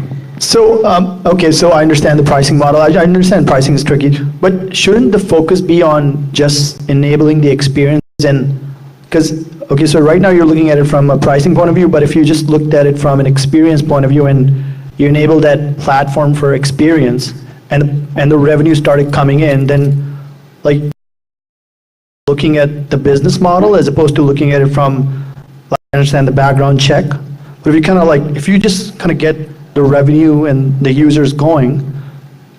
So, okay, so I understand the pricing model. I understand pricing is tricky, but shouldn't the focus be on just enabling the experience? And because, okay, so right now you're looking at it from a pricing point of view, but if you just looked at it from an experience point of view and you enable that platform for experience and the revenue started coming in, then like looking at the business model as opposed to looking at it from, like, I understand the background check, but if you kind of like, if you just kind of get the revenue and the users going,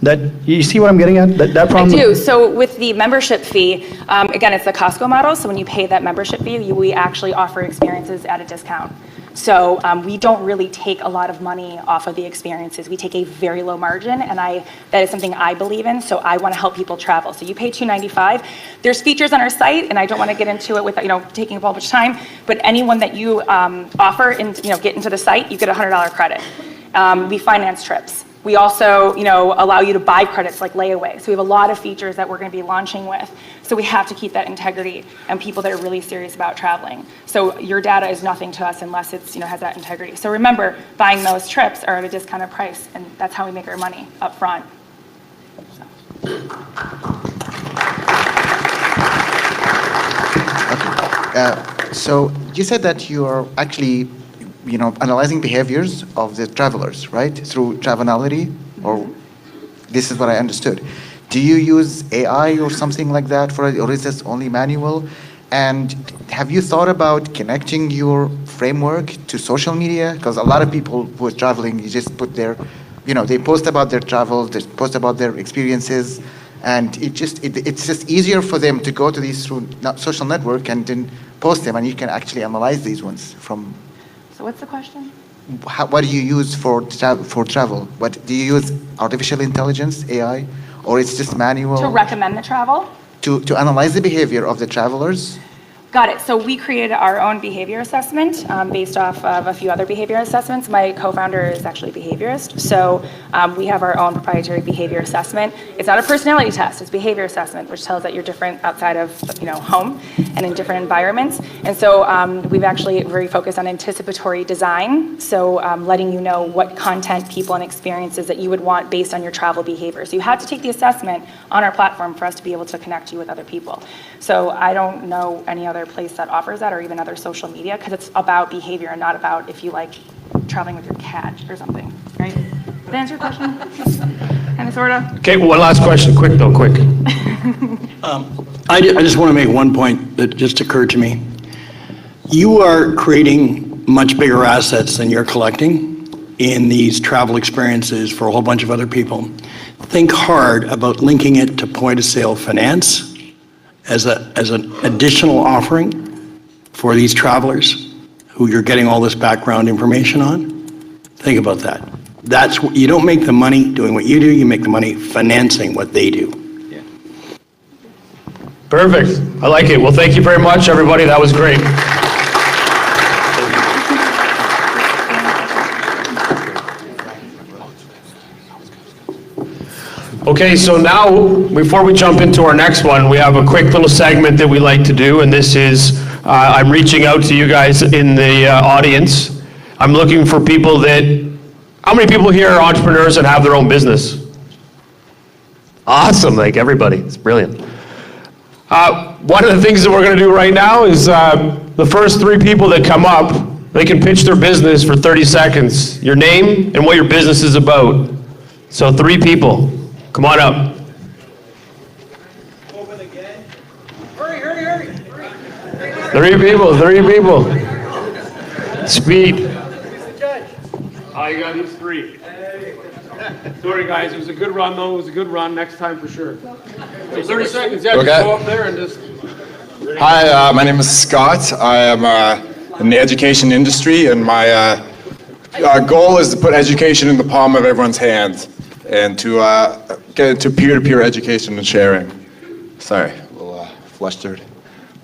that, you see what I'm getting at? That problem? I do. So with the membership fee, again, it's the Costco model. So when you pay that membership fee, we actually offer experiences at a discount. So we don't really take a lot of money off of the experiences. We take a very low margin, and that is something I believe in. So I want to help people travel. So you pay $295. There's features on our site, and I don't want to get into it without taking up a whole bunch of time. But anyone that you offer and get into the site, you get a $100 credit. We finance trips. We also, allow you to buy credits like layaway. So we have a lot of features that we're going to be launching with. So we have to keep that integrity and people that are really serious about traveling. So your data is nothing to us unless it's, has that integrity. So remember, buying those trips are at a discounted price, and that's how we make our money up front. So you said that you are actually analyzing behaviors of the travelers, right? Through Travelity, or this is what I understood. Do you use AI or something like that for it, or is this only manual? And have you thought about connecting your framework to social media? Because a lot of people who are traveling, you just put their, they post about their travel, they post about their experiences, and it's just easier for them to go to these through social network and then post them, and you can actually analyze these ones from. So what's the question? What do you use for travel? What do you use? Artificial intelligence, AI, or it's just manual? To recommend the travel? To analyze the behavior of the travelers. Got it. So we created our own behavior assessment based off of a few other behavior assessments. My co-founder is actually a behaviorist, so we have our own proprietary behavior assessment. It's not a personality test; it's behavior assessment, which tells that you're different outside of home and in different environments. And so we've actually very focused on anticipatory design, so letting you know what content, people, and experiences that you would want based on your travel behavior. So you had to take the assessment on our platform for us to be able to connect you with other people. So I don't know any other place that offers that, or even other social media, because it's about behavior and not about if you like traveling with your cat or something, right? Did that answer your question? Kind of, sort of? Okay, one last question, quick though, quick. I just want to make one point that just occurred to me. You are creating much bigger assets than you're collecting in these travel experiences for a whole bunch of other people. Think hard about linking it to point-of-sale finance as an additional offering for these travelers who you're getting all this background information on. Think about that. You don't make the money doing what you do, you make the money financing what they do. Yeah. Perfect. I like it. Well, thank you very much, everybody. That was great. Okay, so now, before we jump into our next one, we have a quick little segment that we like to do, and this is, I'm reaching out to you guys in the audience. I'm looking for people how many people here are entrepreneurs and have their own business? Awesome, like everybody, it's brilliant. One of the things that we're gonna do right now is the first 3 people that come up, they can pitch their business for 30 seconds. Your name and what your business is about. So 3 people. Come on up. Open again. Hurry. 3 people. Speed. You got these 3. Sorry guys, it was a good run though. It was a good run. Next time for sure. So 30 seconds, yeah, okay. Just go up there and just... Hi, my name is Scott. I am in the education industry, and my goal is to put education in the palm of everyone's hand and to get into peer-to-peer education and sharing. Sorry, a little flustered.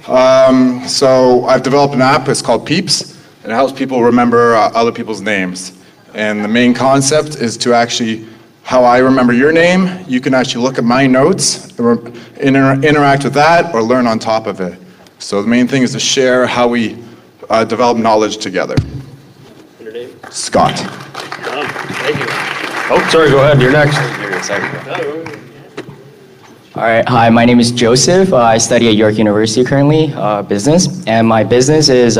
So I've developed an app, it's called Peeps, and it helps people remember other people's names. And the main concept is to actually, how I remember your name, you can actually look at my notes, interact with that, or learn on top of it. So the main thing is to share how we develop knowledge together. Your name? Scott. Thank you. Oh, sorry, go ahead, you're next. All right, hi, my name is Joseph. I study at York University currently, business. And my business is,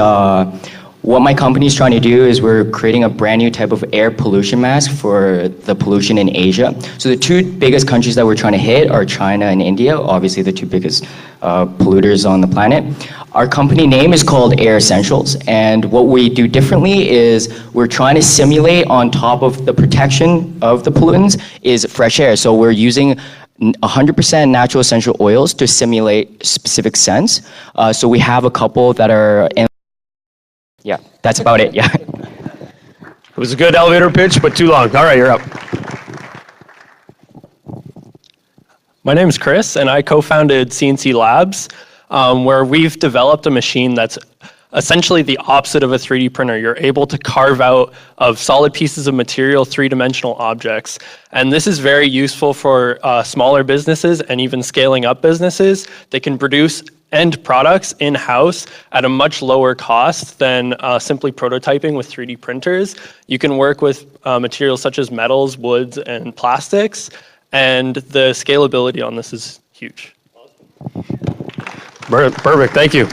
what my company is trying to do is we're creating a brand new type of air pollution mask for the pollution in Asia. So the 2 biggest countries that we're trying to hit are China and India, obviously the 2 biggest polluters on the planet. Our company name is called Air Essentials, and what we do differently is we're trying to simulate on top of the protection of the pollutants is fresh air. So we're using 100% natural essential oils to simulate specific scents. So we have a couple that are in. Yeah, that's about it, yeah. It was a good elevator pitch, but too long. All right, you're up. My name is Chris, and I co-founded CNC Labs, where we've developed a machine that's essentially the opposite of a 3D printer. You're able to carve out of solid pieces of material 3-dimensional objects. And this is very useful for smaller businesses and even scaling up businesses. They can produce end products in-house at a much lower cost than simply prototyping with 3D printers. You can work with materials such as metals, woods, and plastics, and the scalability on this is huge. Perfect, thank you.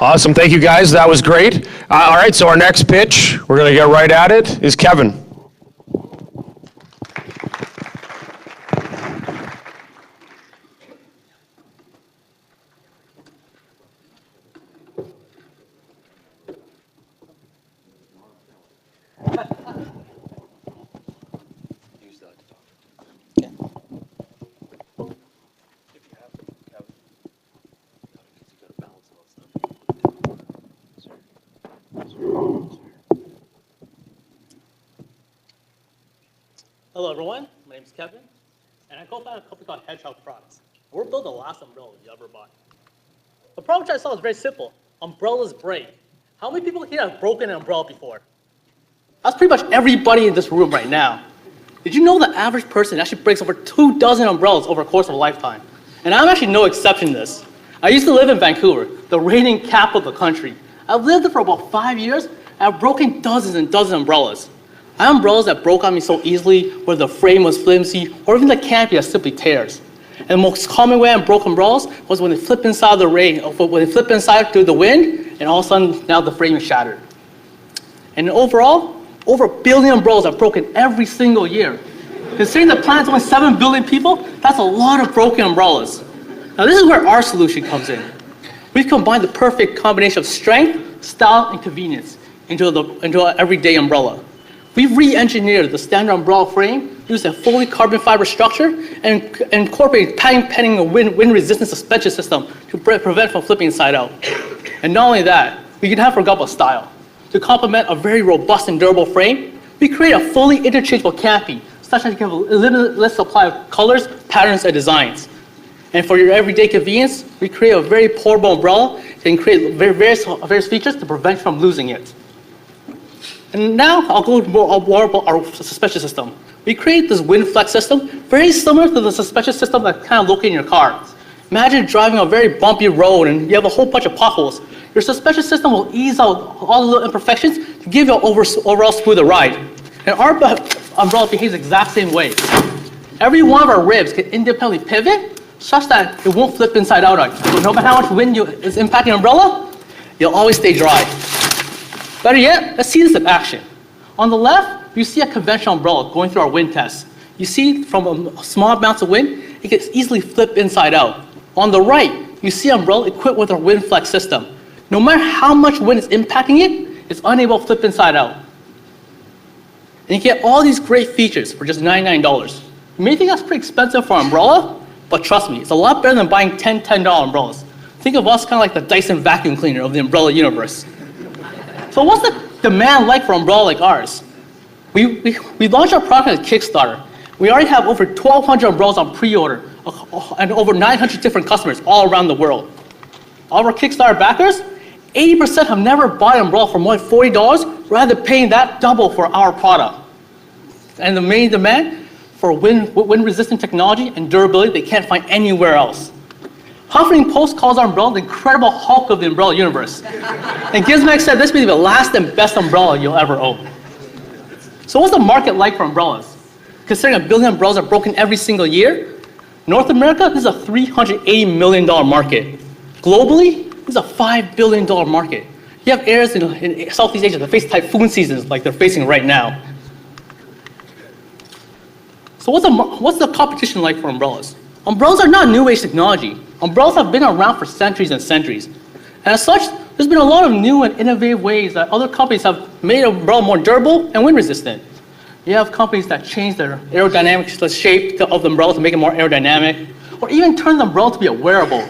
Awesome, thank you guys, that was great. All right, so our next pitch, we're gonna get right at it, is Kevin. Hello everyone, my name is Kevin, and I co-founded a company called Hedgehog Products. We're building the last umbrella you ever bought. The problem which I saw is very simple. Umbrellas break. How many people here have broken an umbrella before? That's pretty much everybody in this room right now. Did you know the average person actually breaks over 24 umbrellas over the course of a lifetime? And I'm actually no exception to this. I used to live in Vancouver, the reigning capital of the country. I've lived there for about 5 years, and I've broken dozens and dozens of umbrellas. I have umbrellas that broke on me so easily, where the frame was flimsy, or even the canopy that simply tears. And the most common way I broke umbrellas was when they flip inside the rain, or when they flip inside through the wind, and all of a sudden now the frame is shattered. And overall, over 1 billion umbrellas are broken every single year. Considering the planet's only 7 billion people, that's a lot of broken umbrellas. Now this is where our solution comes in. We've combined the perfect combination of strength, style, and convenience into an everyday umbrella. We've re-engineered the standard umbrella frame, used a fully carbon fiber structure, and incorporated patent-pending wind-resistant suspension system to prevent from flipping inside out. And not only that, we can have forgot style. To complement a very robust and durable frame, we create a fully interchangeable canopy, such that you can have a limitless supply of colors, patterns, and designs. And for your everyday convenience, we create a very portable umbrella and create various features to prevent you from losing it. And now I'll go more about our suspension system. We create this wind flex system, very similar to the suspension system that's kind of located in your car. Imagine driving a very bumpy road and you have a whole bunch of potholes. Your suspension system will ease out all the little imperfections to give you an overall smoother ride. And our umbrella behaves the exact same way. Every one of our ribs can independently pivot such that it won't flip inside out on you. So no matter how much wind is impacting the umbrella, you'll always stay dry. Better yet, let's see this in action. On the left, you see a conventional umbrella going through our wind test. You see from small amounts of wind, it can easily flip inside out. On the right, you see an umbrella equipped with our wind flex system. No matter how much wind is impacting it, it's unable to flip inside out. And you get all these great features for just $99. You may think that's pretty expensive for an umbrella, but trust me, it's a lot better than buying $10 umbrellas. Think of us kind of like the Dyson vacuum cleaner of the umbrella universe. So what's the demand like for an umbrella like ours? We launched our product as Kickstarter. We already have over 1,200 umbrellas on pre-order and over 900 different customers all around the world. All of our Kickstarter backers, 80% have never bought an umbrella for more than $40 rather than paying that double for our product. And the main demand for wind-resistant technology and durability they can't find anywhere else. Huffington Post calls our umbrella the incredible Hulk of the umbrella universe. And Gizmek said this may be the last and best umbrella you'll ever own. So what's the market like for umbrellas? Considering 1 billion umbrellas are broken every single year, North America, this is a $380 million market. Globally, this is a $5 billion market. You have areas in Southeast Asia that face typhoon seasons like they're facing right now. So what's the competition like for umbrellas? Umbrellas are not new age technology. Umbrellas have been around for centuries and centuries. And as such, there's been a lot of new and innovative ways that other companies have made an umbrella more durable and wind resistant. You have companies that change their aerodynamic shape of the umbrella to make it more aerodynamic, or even turn the umbrella to be a wearable.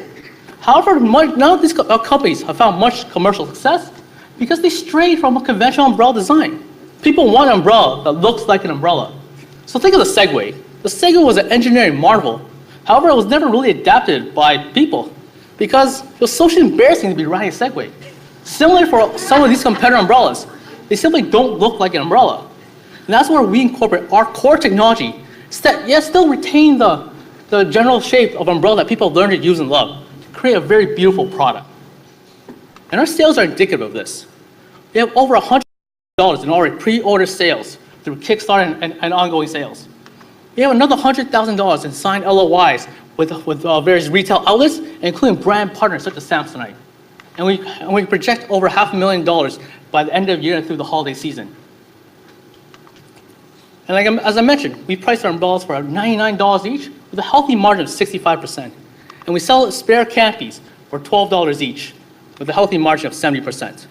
However, none of these companies have found much commercial success because they strayed from a conventional umbrella design. People want an umbrella that looks like an umbrella. So think of the Segway. The Segway was an engineering marvel. However, it was never really adapted by people because it was socially embarrassing to be riding a Segway. Similar for some of these competitor umbrellas, they simply don't look like an umbrella. And that's where we incorporate our core technology, yet still retain the general shape of umbrella that people have learned to use and love, to create a very beautiful product. And our sales are indicative of this. We have over $100 in already pre-order sales through Kickstarter and ongoing sales. We have another $100,000 in signed LOIs with various retail outlets, including brand partners such as Samsonite. And we project over $500,000 by the end of the year and through the holiday season. And as I mentioned, we price our umbrellas for $99 each with a healthy margin of 65%. And we sell spare canopies for $12 each with a healthy margin of 70%.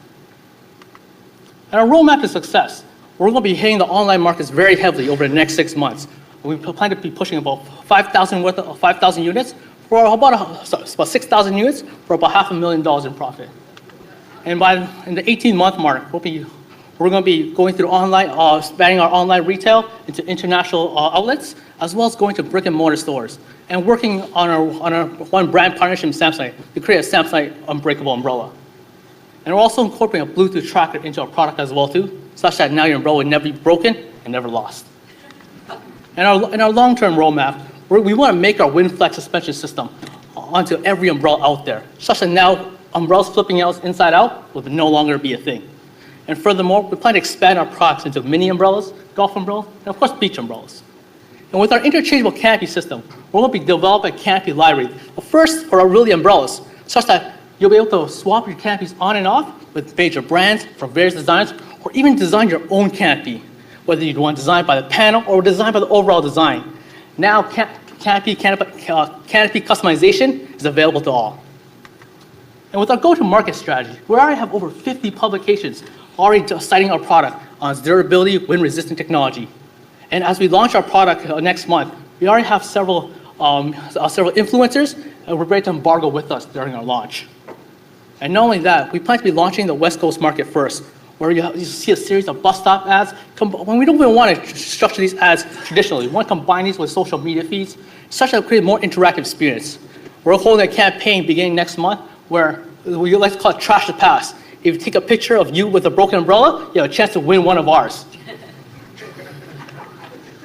And our roadmap to success, we're going to be hitting the online markets very heavily over the next 6 months. We plan to be pushing about 5,000 units for about 6,000 units for about $500,000 in profit. And in the 18-month mark, we'll we're going to be going through online, expanding our online retail into international outlets, as well as going to brick and mortar stores, and working on our one brand partnership with Samsung to create a Samsung unbreakable umbrella. And we're also incorporating a Bluetooth tracker into our product as well too, such that now your umbrella will never be broken and never lost. And our long-term roadmap, we want to make our WindFlex suspension system onto every umbrella out there, such that now umbrellas flipping out inside out will no longer be a thing. And furthermore, we plan to expand our products into mini umbrellas, golf umbrellas, and of course beach umbrellas. And with our interchangeable canopy system, we're going to be developing a canopy library, first for our really umbrellas, such that you'll be able to swap your canopies on and off with major brands from various designs, or even design your own canopy, whether you want designed by the panel or designed by the overall design. Now, canopy customization is available to all. And with our go-to-market strategy, we already have over 50 publications already citing our product on its durability, wind-resistant technology. And as we launch our product next month, we already have several influencers, and we're ready to embargo with us during our launch. And not only that, we plan to be launching the West Coast market first, where you see a series of bus stop ads. When we don't even want to structure these ads traditionally, we want to combine these with social media feeds, such that we create a more interactive experience. We're holding a campaign beginning next month where we like to call it Trash the Past. If you take a picture of you with a broken umbrella, you have a chance to win one of ours.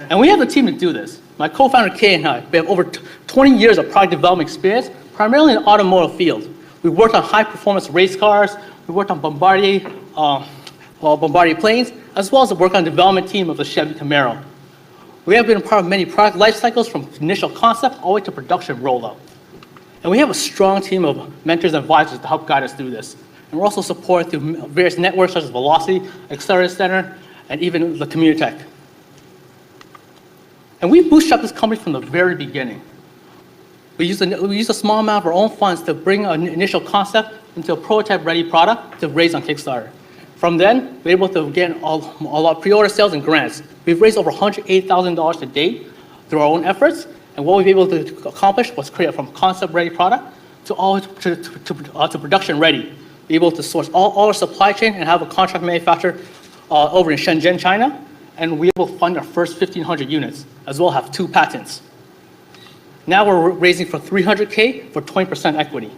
And we have the team to do this. My co-founder Kay and I, we have over 20 years of product development experience, primarily in the automotive field. We've worked on high-performance race cars, we worked on Bombardier planes, as well as the work on the development team of the Chevy Camaro. We have been a part of many product life cycles from initial concept all the way to production rollout. And we have a strong team of mentors and advisors to help guide us through this. And we're also supported through various networks such as Velocity, Accelerator Center, and even the Communitech. And we bootstrapped this company from the very beginning. We used a small amount of our own funds to bring an initial concept into a prototype-ready product to raise on Kickstarter. From then, we were able to get a lot of pre-order sales and grants. We've raised over $108,000 to date through our own efforts, and what we've been able to accomplish was create from concept-ready product to production-ready. Be able to source all our supply chain and have a contract manufacturer over in Shenzhen, China, and we will fund our first 1,500 units, as well as have 2 patents. Now we're raising for $300K for 20% equity.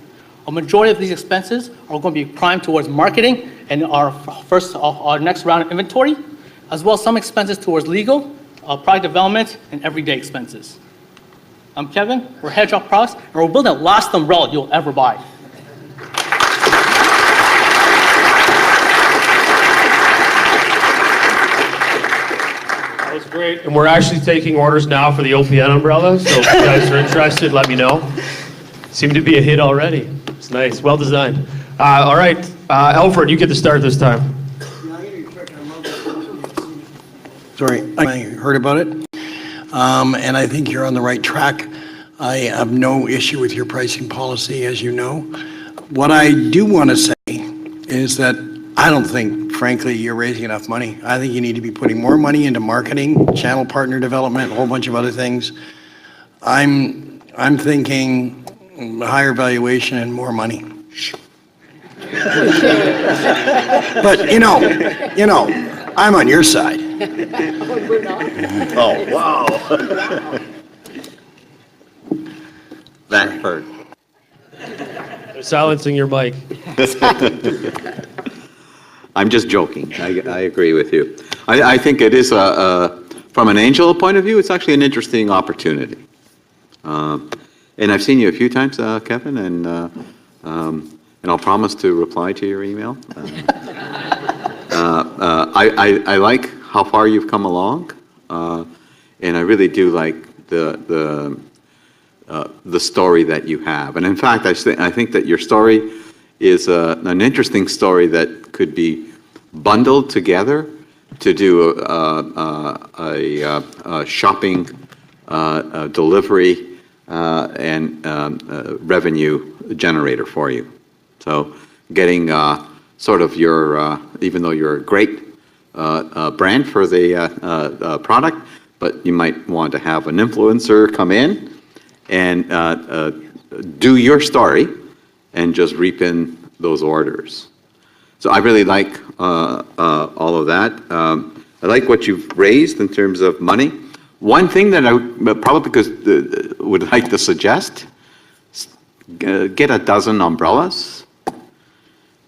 A majority of these expenses are going to be primed towards marketing and our next round of inventory, as well as some expenses towards legal, product development, and everyday expenses. I'm Kevin, we're Hedgehog Products, and we're building the last umbrella you'll ever buy. That was great. And we're actually taking orders now for the OPN umbrella, so if you guys are interested, let me know. Seemed to be a hit already. It's nice, well designed. All right, Alfred, you get to start this time. Sorry, I heard about it, and I think you're on the right track. I have no issue with your pricing policy, as you know. What I do want to say is that I don't think, frankly, you're raising enough money. I think you need to be putting more money into marketing, channel partner development, a whole bunch of other things. I'm thinking higher valuation and more money. But you know, I'm on your side. Oh, wow. That hurt. They're silencing your mic. I'm just joking. I agree with you. I think it is, from an angel point of view, it's actually an interesting opportunity. And I've seen you a few times, Kevin, and I'll promise to reply to your email. I like how far you've come along, and I really do like the story that you have. And in fact, I think that your story is an interesting story that could be bundled together to do a shopping, delivery, and revenue generator for you. So getting sort of your, even though you're a great brand for the product, but you might want to have an influencer come in and do your story and just reap in those orders. So I really like all of that. I like what you've raised in terms of money. One thing that I would like to suggest, get a dozen umbrellas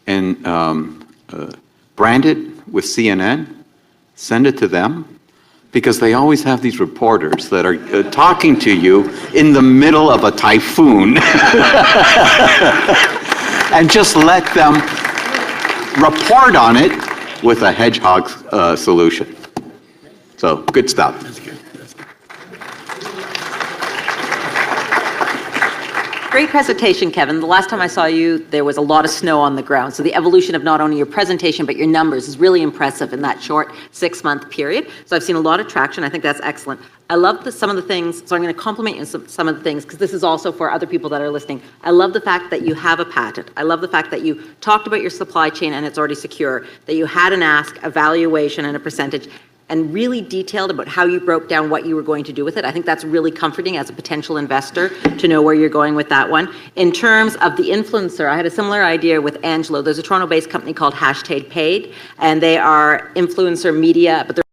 and brand it with CNN, send it to them, because they always have these reporters that are talking to you in the middle of a typhoon. And just let them report on it with a hedgehog solution. So, good stuff. Great presentation, Kevin. The last time I saw you, there was a lot of snow on the ground. So the evolution of not only your presentation, but your numbers is really impressive in that short 6-month period. So I've seen a lot of traction. I think that's excellent. I love some of the things, so I'm going to compliment you on some of the things, because this is also for other people that are listening. I love the fact that you have a patent. I love the fact that you talked about your supply chain and it's already secure, that you had an ask, a valuation, and a percentage, and really detailed about how you broke down what you were going to do with it. I think that's really comforting as a potential investor to know where you're going with that one. In terms of the influencer, I had a similar idea with Angelo. There's a Toronto-based company called #Paid, and they are influencer media, but they're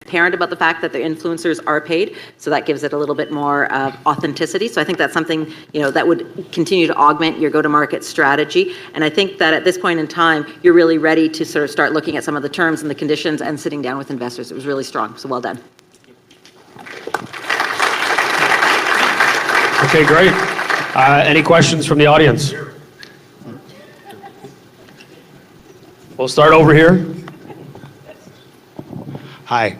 transparent about the fact that their influencers are paid, so that gives it a little bit more authenticity. So I think that's something, you know, that would continue to augment your go-to-market strategy. And I think that at this point in time, you're really ready to sort of start looking at some of the terms and the conditions and sitting down with investors. It was really strong, so well done. Okay, great. Any questions from the audience? We'll start over here. Hi.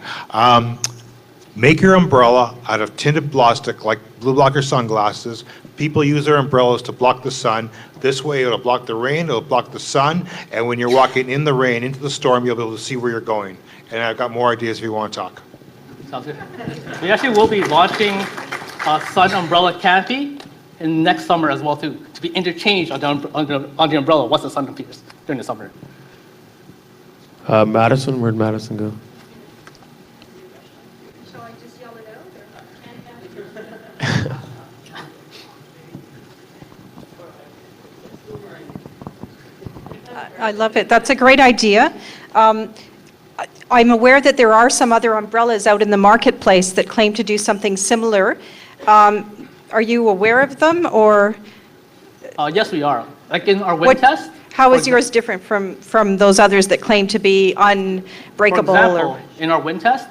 Make your umbrella out of tinted plastic like blue blocker sunglasses. People use their umbrellas to block the sun. This way it'll block the rain, it'll block the sun, and when you're walking in the rain, into the storm, you'll be able to see where you're going. And I've got more ideas if you want to talk. Sounds good. We actually will be launching a sun umbrella canopy in next summer as well too, to be interchanged on the umbrella once the sun appears during the summer. Madison, where'd Madison go? I love it. That's a great idea. I'm aware that there are some other umbrellas out in the marketplace that claim to do something similar. Are you aware of them, or? Yes, we are. Like in our wind test. How is yours different from those others that claim to be unbreakable? For example, in our wind test,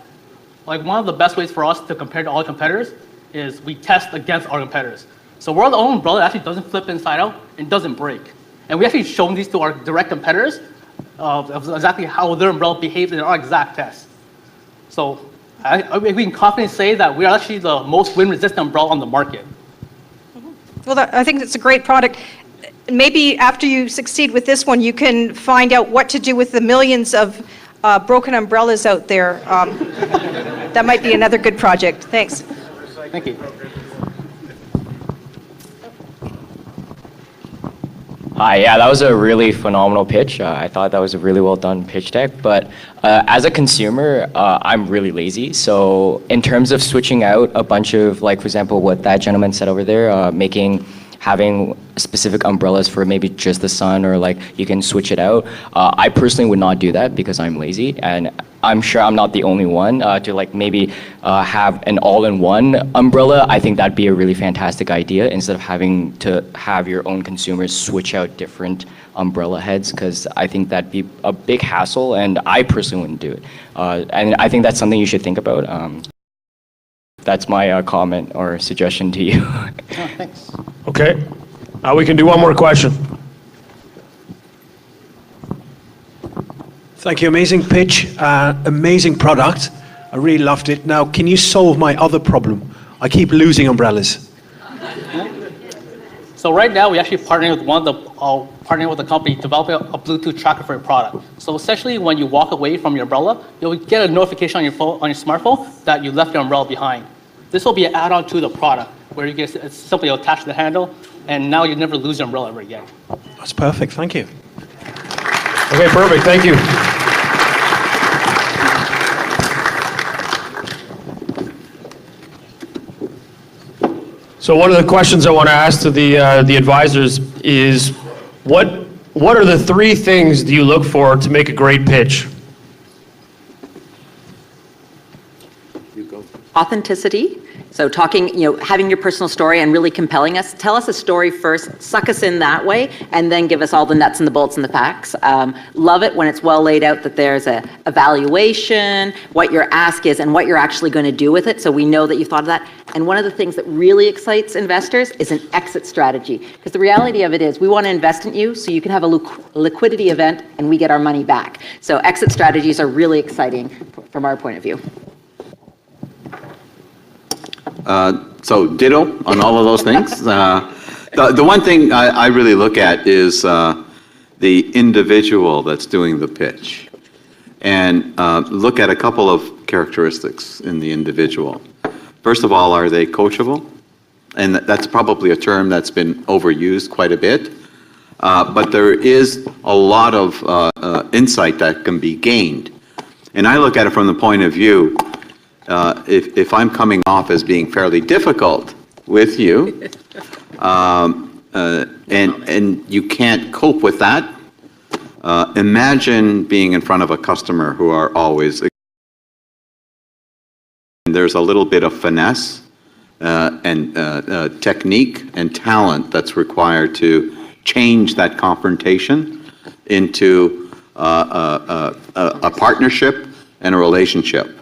like one of the best ways for us to compare to all competitors is we test against our competitors. So we're the only umbrella that actually doesn't flip inside out and doesn't break. And we actually shown these to our direct competitors of exactly how their umbrella behaves in our exact test. So we can confidently say that we are actually the most wind-resistant umbrella on the market. Well, I think it's a great product. Maybe after you succeed with this one, you can find out what to do with the millions of broken umbrellas out there. That might be another good project. Thanks. Thank you. Hi, yeah, that was a really phenomenal pitch. I thought that was a really well done pitch deck. But as a consumer, I'm really lazy. So in terms of switching out a bunch of, like, for example, what that gentleman said over there, having specific umbrellas for maybe just the sun, or like you can switch it out. I personally would not do that because I'm lazy, and I'm sure I'm not the only one to like maybe have an all-in-one umbrella. I think that'd be a really fantastic idea instead of having to have your own consumers switch out different umbrella heads, because I think that'd be a big hassle, and I personally wouldn't do it. And I think that's something you should think about. That's my comment or suggestion to you. Oh, thanks. Okay. We can do one more question. Thank you. Amazing pitch. Amazing product. I really loved it. Now, can you solve my other problem? I keep losing umbrellas. So right now, we actually partnering with a company developing a Bluetooth tracker for your product. So essentially, when you walk away from your umbrella, you'll get a notification on your phone, on your smartphone, that you left your umbrella behind. This will be an add-on to the product, where you get it's simply attached to the handle, and now you never lose your umbrella ever again. That's perfect. Thank you. Okay, perfect. Thank you. So one of the questions I want to ask to the advisors is, what what are the 3 things do you look for to make a great pitch? Authenticity. So talking, having your personal story and really compelling us. Tell us a story first, suck us in that way, and then give us all the nuts and the bolts and the facts. Love it when it's well laid out that there's a evaluation, what your ask is, and what you're actually going to do with it, so we know that you've thought of that. And one of the things that really excites investors is an exit strategy. Because the reality of it is we want to invest in you so you can have a liquidity event and we get our money back. So exit strategies are really exciting from our point of view. So ditto on all of those things. The one thing I really look at is the individual that's doing the pitch, and look at a couple of characteristics in the individual. First of all, are they coachable? And that's probably a term that's been overused quite a bit, but there is a lot of insight that can be gained. And I look at it from the point of view, if I'm coming off as being fairly difficult with you, and you can't cope with that, imagine being in front of a customer who are always. There's a little bit of finesse and technique and talent that's required to change that confrontation into a partnership and a relationship.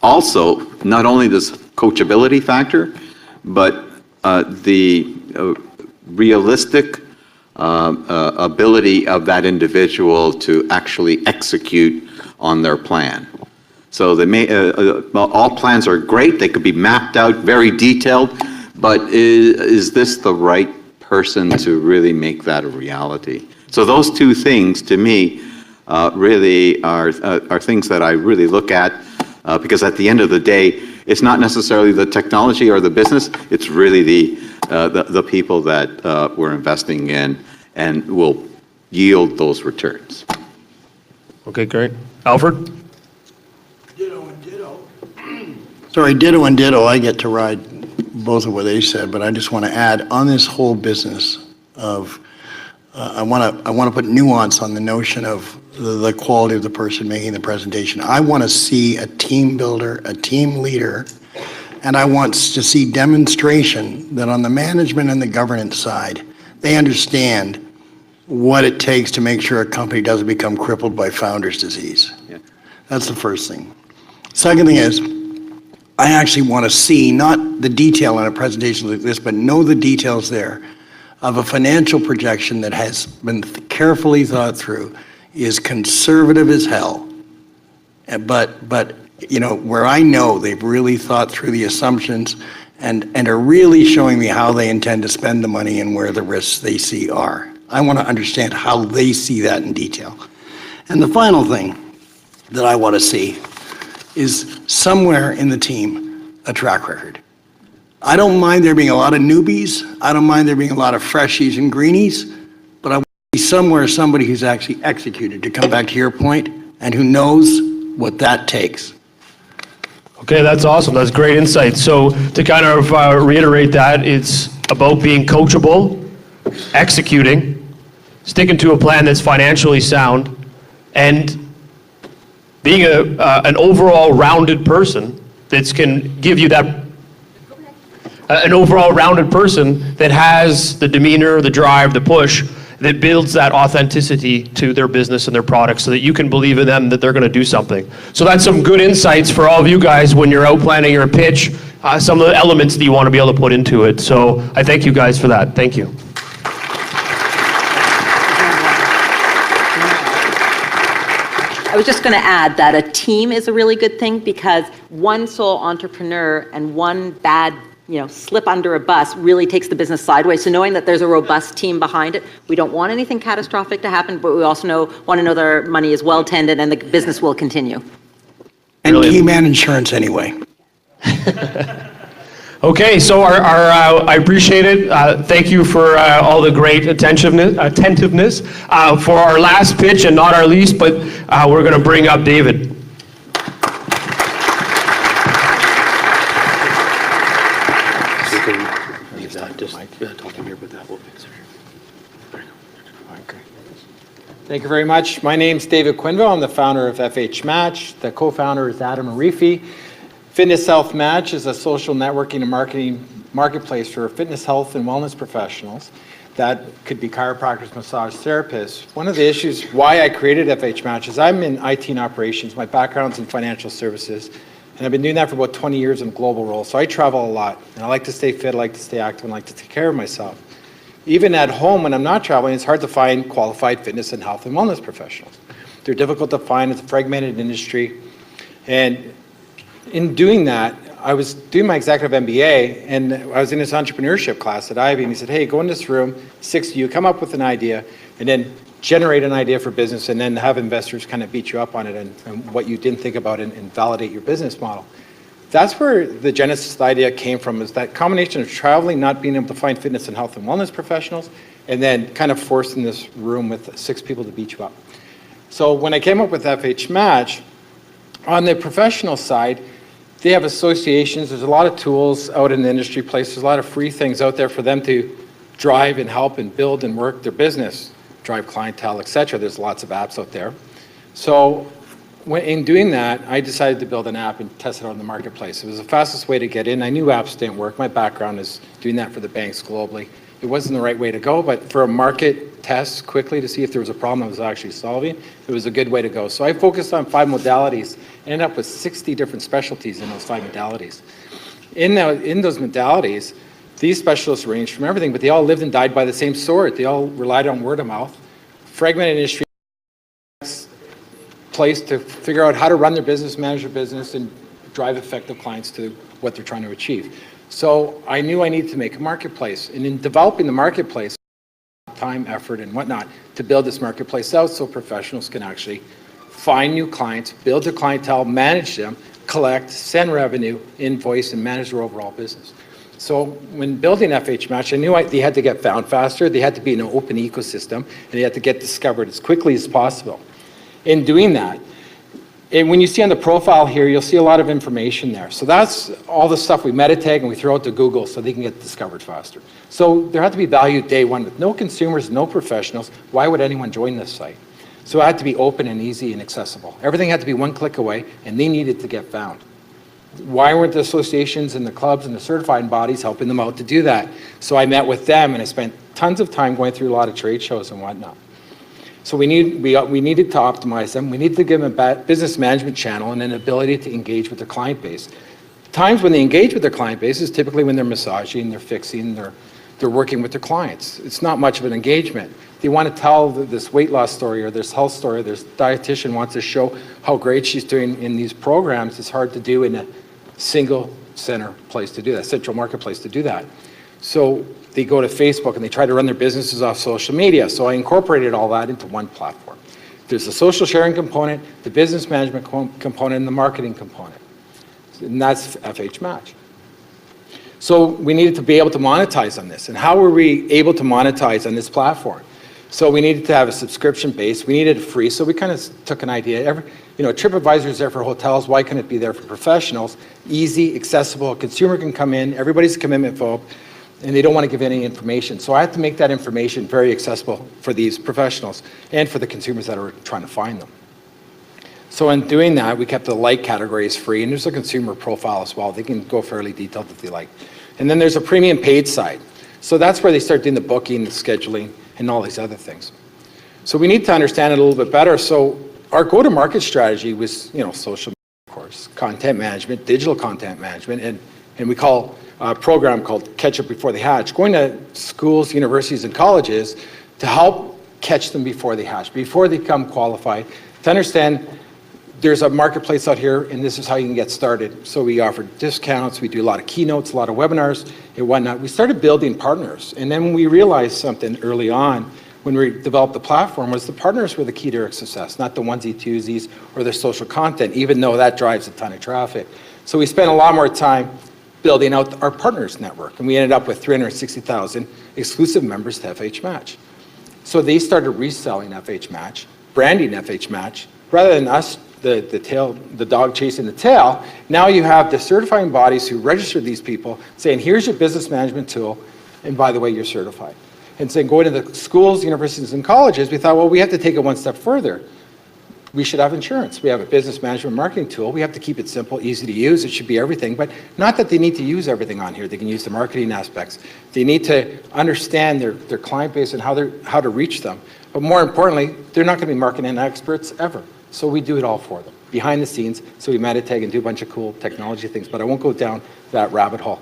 Also, not only this coachability factor, but the realistic ability of that individual to actually execute on their plan. So they may, all plans are great, they could be mapped out, very detailed, but is this the right person to really make that a reality? So those 2 things, to me, really are things that I really look at. Because at the end of the day, it's not necessarily the technology or the business, it's really the people that we're investing in and will yield those returns. Okay, great. Alfred? Ditto and ditto. Sorry, ditto and ditto, I get to ride both of what they said, but I just want to add on this whole business of, I want to put nuance on the notion of the quality of the person making the presentation. I want to see a team builder, a team leader, and I want to see demonstration that on the management and the governance side, they understand what it takes to make sure a company doesn't become crippled by founder's disease. Yeah. That's the first thing. Second thing is, I actually want to see not the detail in a presentation like this, but know the details there of a financial projection that has been carefully thought through, is conservative as hell, but where I know they've really thought through the assumptions and are really showing me how they intend to spend the money and where the risks they see are. I want to understand how they see that in detail. And the final thing that I want to see is somewhere in the team a track record. I don't mind there being a lot of newbies. I don't mind there being a lot of freshies and greenies, but I want to see somewhere somebody who's actually executed, to come back to your point, and who knows what that takes. Okay, that's awesome. That's great insight. So to kind of reiterate that, it's about being coachable, executing, sticking to a plan that's financially sound, and being an overall rounded person that can give you that an overall rounded person that has the demeanor, the drive, the push, that builds that authenticity to their business and their products so that you can believe in them that they're going to do something. So that's some good insights for all of you guys when you're out planning your pitch, some of the elements that you want to be able to put into it. So I thank you guys for that. Thank you. I was just going to add that a team is a really good thing, because one sole entrepreneur and one bad slip under a bus really takes the business sideways. So knowing that there's a robust team behind it, we don't want anything catastrophic to happen, but we also want to know that our money is well tended and the business will continue. And key man insurance anyway. Okay, so I appreciate it. Thank you for all the great attentiveness. For our last pitch, and not our least, but we're going to bring up David. Thank you very much. My name's David Quinville. I'm the founder of FH Match. The co-founder is Adam Arifi. Fitness Health Match is a social networking and marketing marketplace for fitness, health, and wellness professionals. That could be chiropractors, massage therapists. One of the issues why I created FH Match is I'm in IT and operations. My background's in financial services, and I've been doing that for about 20 years in a global role. So I travel a lot, and I like to stay fit, I like to stay active, and I like to take care of myself. Even at home when I'm not traveling, it's hard to find qualified fitness and health and wellness professionals. They're difficult to find. It's a fragmented industry. And in doing that, I was doing my executive MBA, and I was in this entrepreneurship class at Ivy, and he said, hey, go in this room, 6 of you, come up with an idea, and then generate an idea for business, and then have investors kind of beat you up on it and what you didn't think about and validate your business model. That's where the genesis of the idea came from, is that combination of traveling, not being able to find fitness and health and wellness professionals, and then kind of forced in this room with 6 people to beat you up. So when I came up with FH Match, on the professional side, they have associations. There's a lot of tools out in the industry place. There's a lot of free things out there for them to drive and help and build and work their business, drive clientele, etc. There's lots of apps out there. So in doing that, I decided to build an app and test it out in the marketplace. It was the fastest way to get in. I knew apps didn't work. My background is doing that for the banks globally. It wasn't the right way to go, but for a market test quickly to see if there was a problem I was actually solving, it was a good way to go. So I focused on 5 modalities, ended up with 60 different specialties in those 5 modalities. In those modalities, these specialists ranged from everything, but they all lived and died by the same sword. They all relied on word of mouth. Fragmented industry place to figure out how to run their business, manage their business, and drive effective clients to what they're trying to achieve. So I knew I needed to make a marketplace. And in developing the marketplace, time, effort, and whatnot, to build this marketplace out so professionals can actually find new clients, build their clientele, manage them, collect, send revenue, invoice, and manage their overall business. So when building FH Match, I knew they had to get found faster, they had to be in an open ecosystem, and they had to get discovered as quickly as possible. In doing that, and when you see on the profile here, you'll see a lot of information there. So that's all the stuff we meta tag and we throw out to Google so they can get discovered faster. So there had to be value day one. With no consumers, no professionals, why would anyone join this site? So it had to be open and easy and accessible. Everything had to be one click away, and they needed to get found. Why weren't the associations and the clubs and the certifying bodies helping them out to do that? So I met with them, and I spent tons of time going through a lot of trade shows and whatnot. So we needed to optimize them. We needed to give them a business management channel and an ability to engage with their client base. Times when they engage with their client base is typically when they're massaging, they're fixing, they're working with their clients. It's not much of an engagement. They want to tell this weight loss story or this health story, this dietitian wants to show how great she's doing in these programs. It's hard to do in a single center place to do that, central marketplace to do that. So they go to Facebook and they try to run their businesses off social media. So I incorporated all that into one platform. There's the social sharing component, the business management component, and the marketing component. And that's FH Match. So we needed to be able to monetize on this. And how were we able to monetize on this platform? So we needed to have a subscription base. We needed it free. So we kind of took an idea. TripAdvisor is there for hotels. Why couldn't it be there for professionals? Easy, accessible. A consumer can come in. Everybody's a commitment phobe. And they don't want to give any information. So I had to make that information very accessible for these professionals and for the consumers that are trying to find them. So in doing that, we kept the like categories free, and there's a consumer profile as well. They can go fairly detailed if they like. And then there's a premium paid side. So that's where they start doing the booking, the scheduling, and all these other things. So we need to understand it a little bit better. So our go-to-market strategy was, social media, of course, content management, digital content management, and we call a program called Catch Up Before They Hatch, going to schools, universities, and colleges to help catch them before they hatch, before they become qualified, to understand there's a marketplace out here and this is how you can get started. So we offer discounts, we do a lot of keynotes, a lot of webinars and whatnot. We started building partners, and then we realized something early on when we developed the platform was the partners were the key to our success, not the onesie-twosies or the social content, even though that drives a ton of traffic. So we spent a lot more time building out our partners network, and we ended up with 360,000 exclusive members to FH Match. So they started reselling FH Match, branding FH Match, rather than us, the dog chasing the tail. Now you have the certifying bodies who register these people saying, here's your business management tool, and by the way, you're certified. And so going to the schools, universities, and colleges, we thought, well, we have to take it one step further. We should have insurance. We have a business management marketing tool. We have to keep it simple, easy to use. It should be everything, but not that they need to use everything on here. They can use the marketing aspects. They need to understand their client base and how to reach them. But more importantly, they're not going to be marketing experts ever. So we do it all for them, behind the scenes. So we meditate and do a bunch of cool technology things, but I won't go down that rabbit hole.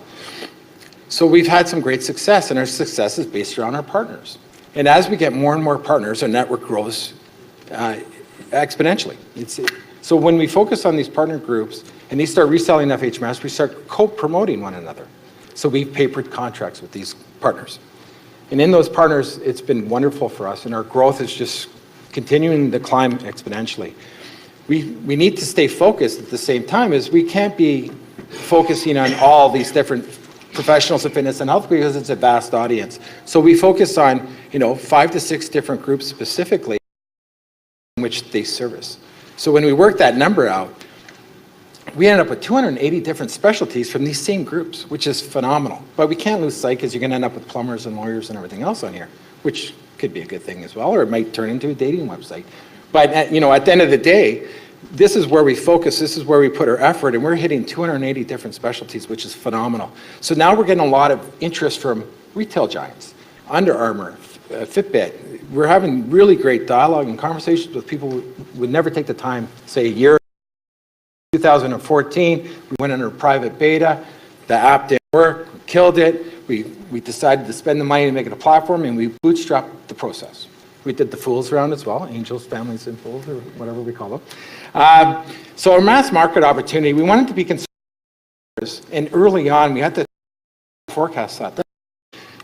So we've had some great success, and our success is based around our partners. And as we get more and more partners, our network grows exponentially. So when we focus on these partner groups and they start reselling FH Mass, we start co-promoting one another. So we've papered contracts with these partners. And in those partners, it's been wonderful for us, and our growth is just continuing to climb exponentially. We need to stay focused at the same time, as we can't be focusing on all these different professionals of fitness and health because it's a vast audience. So we focus on 5 to 6 different groups specifically which they service. So when we work that number out, we end up with 280 different specialties from these same groups, which is phenomenal. But we can't lose sight, because you're going to end up with plumbers and lawyers and everything else on here, which could be a good thing as well, or it might turn into a dating website. But at the end of the day, this is where we focus, this is where we put our effort, and we're hitting 280 different specialties, which is phenomenal. So now we're getting a lot of interest from retail giants, Under Armour, Fitbit. We're having really great dialogue and conversations with people who would never take the time, say a year. 2014, we went under private beta. The app didn't work, we killed it. We decided to spend the money to make it a platform, and we bootstrapped the process. We did the Fools round as well, Angels, Families, and Fools, or whatever we call them. So our mass market opportunity, we wanted to be conservatives, and early on, we had to forecast that.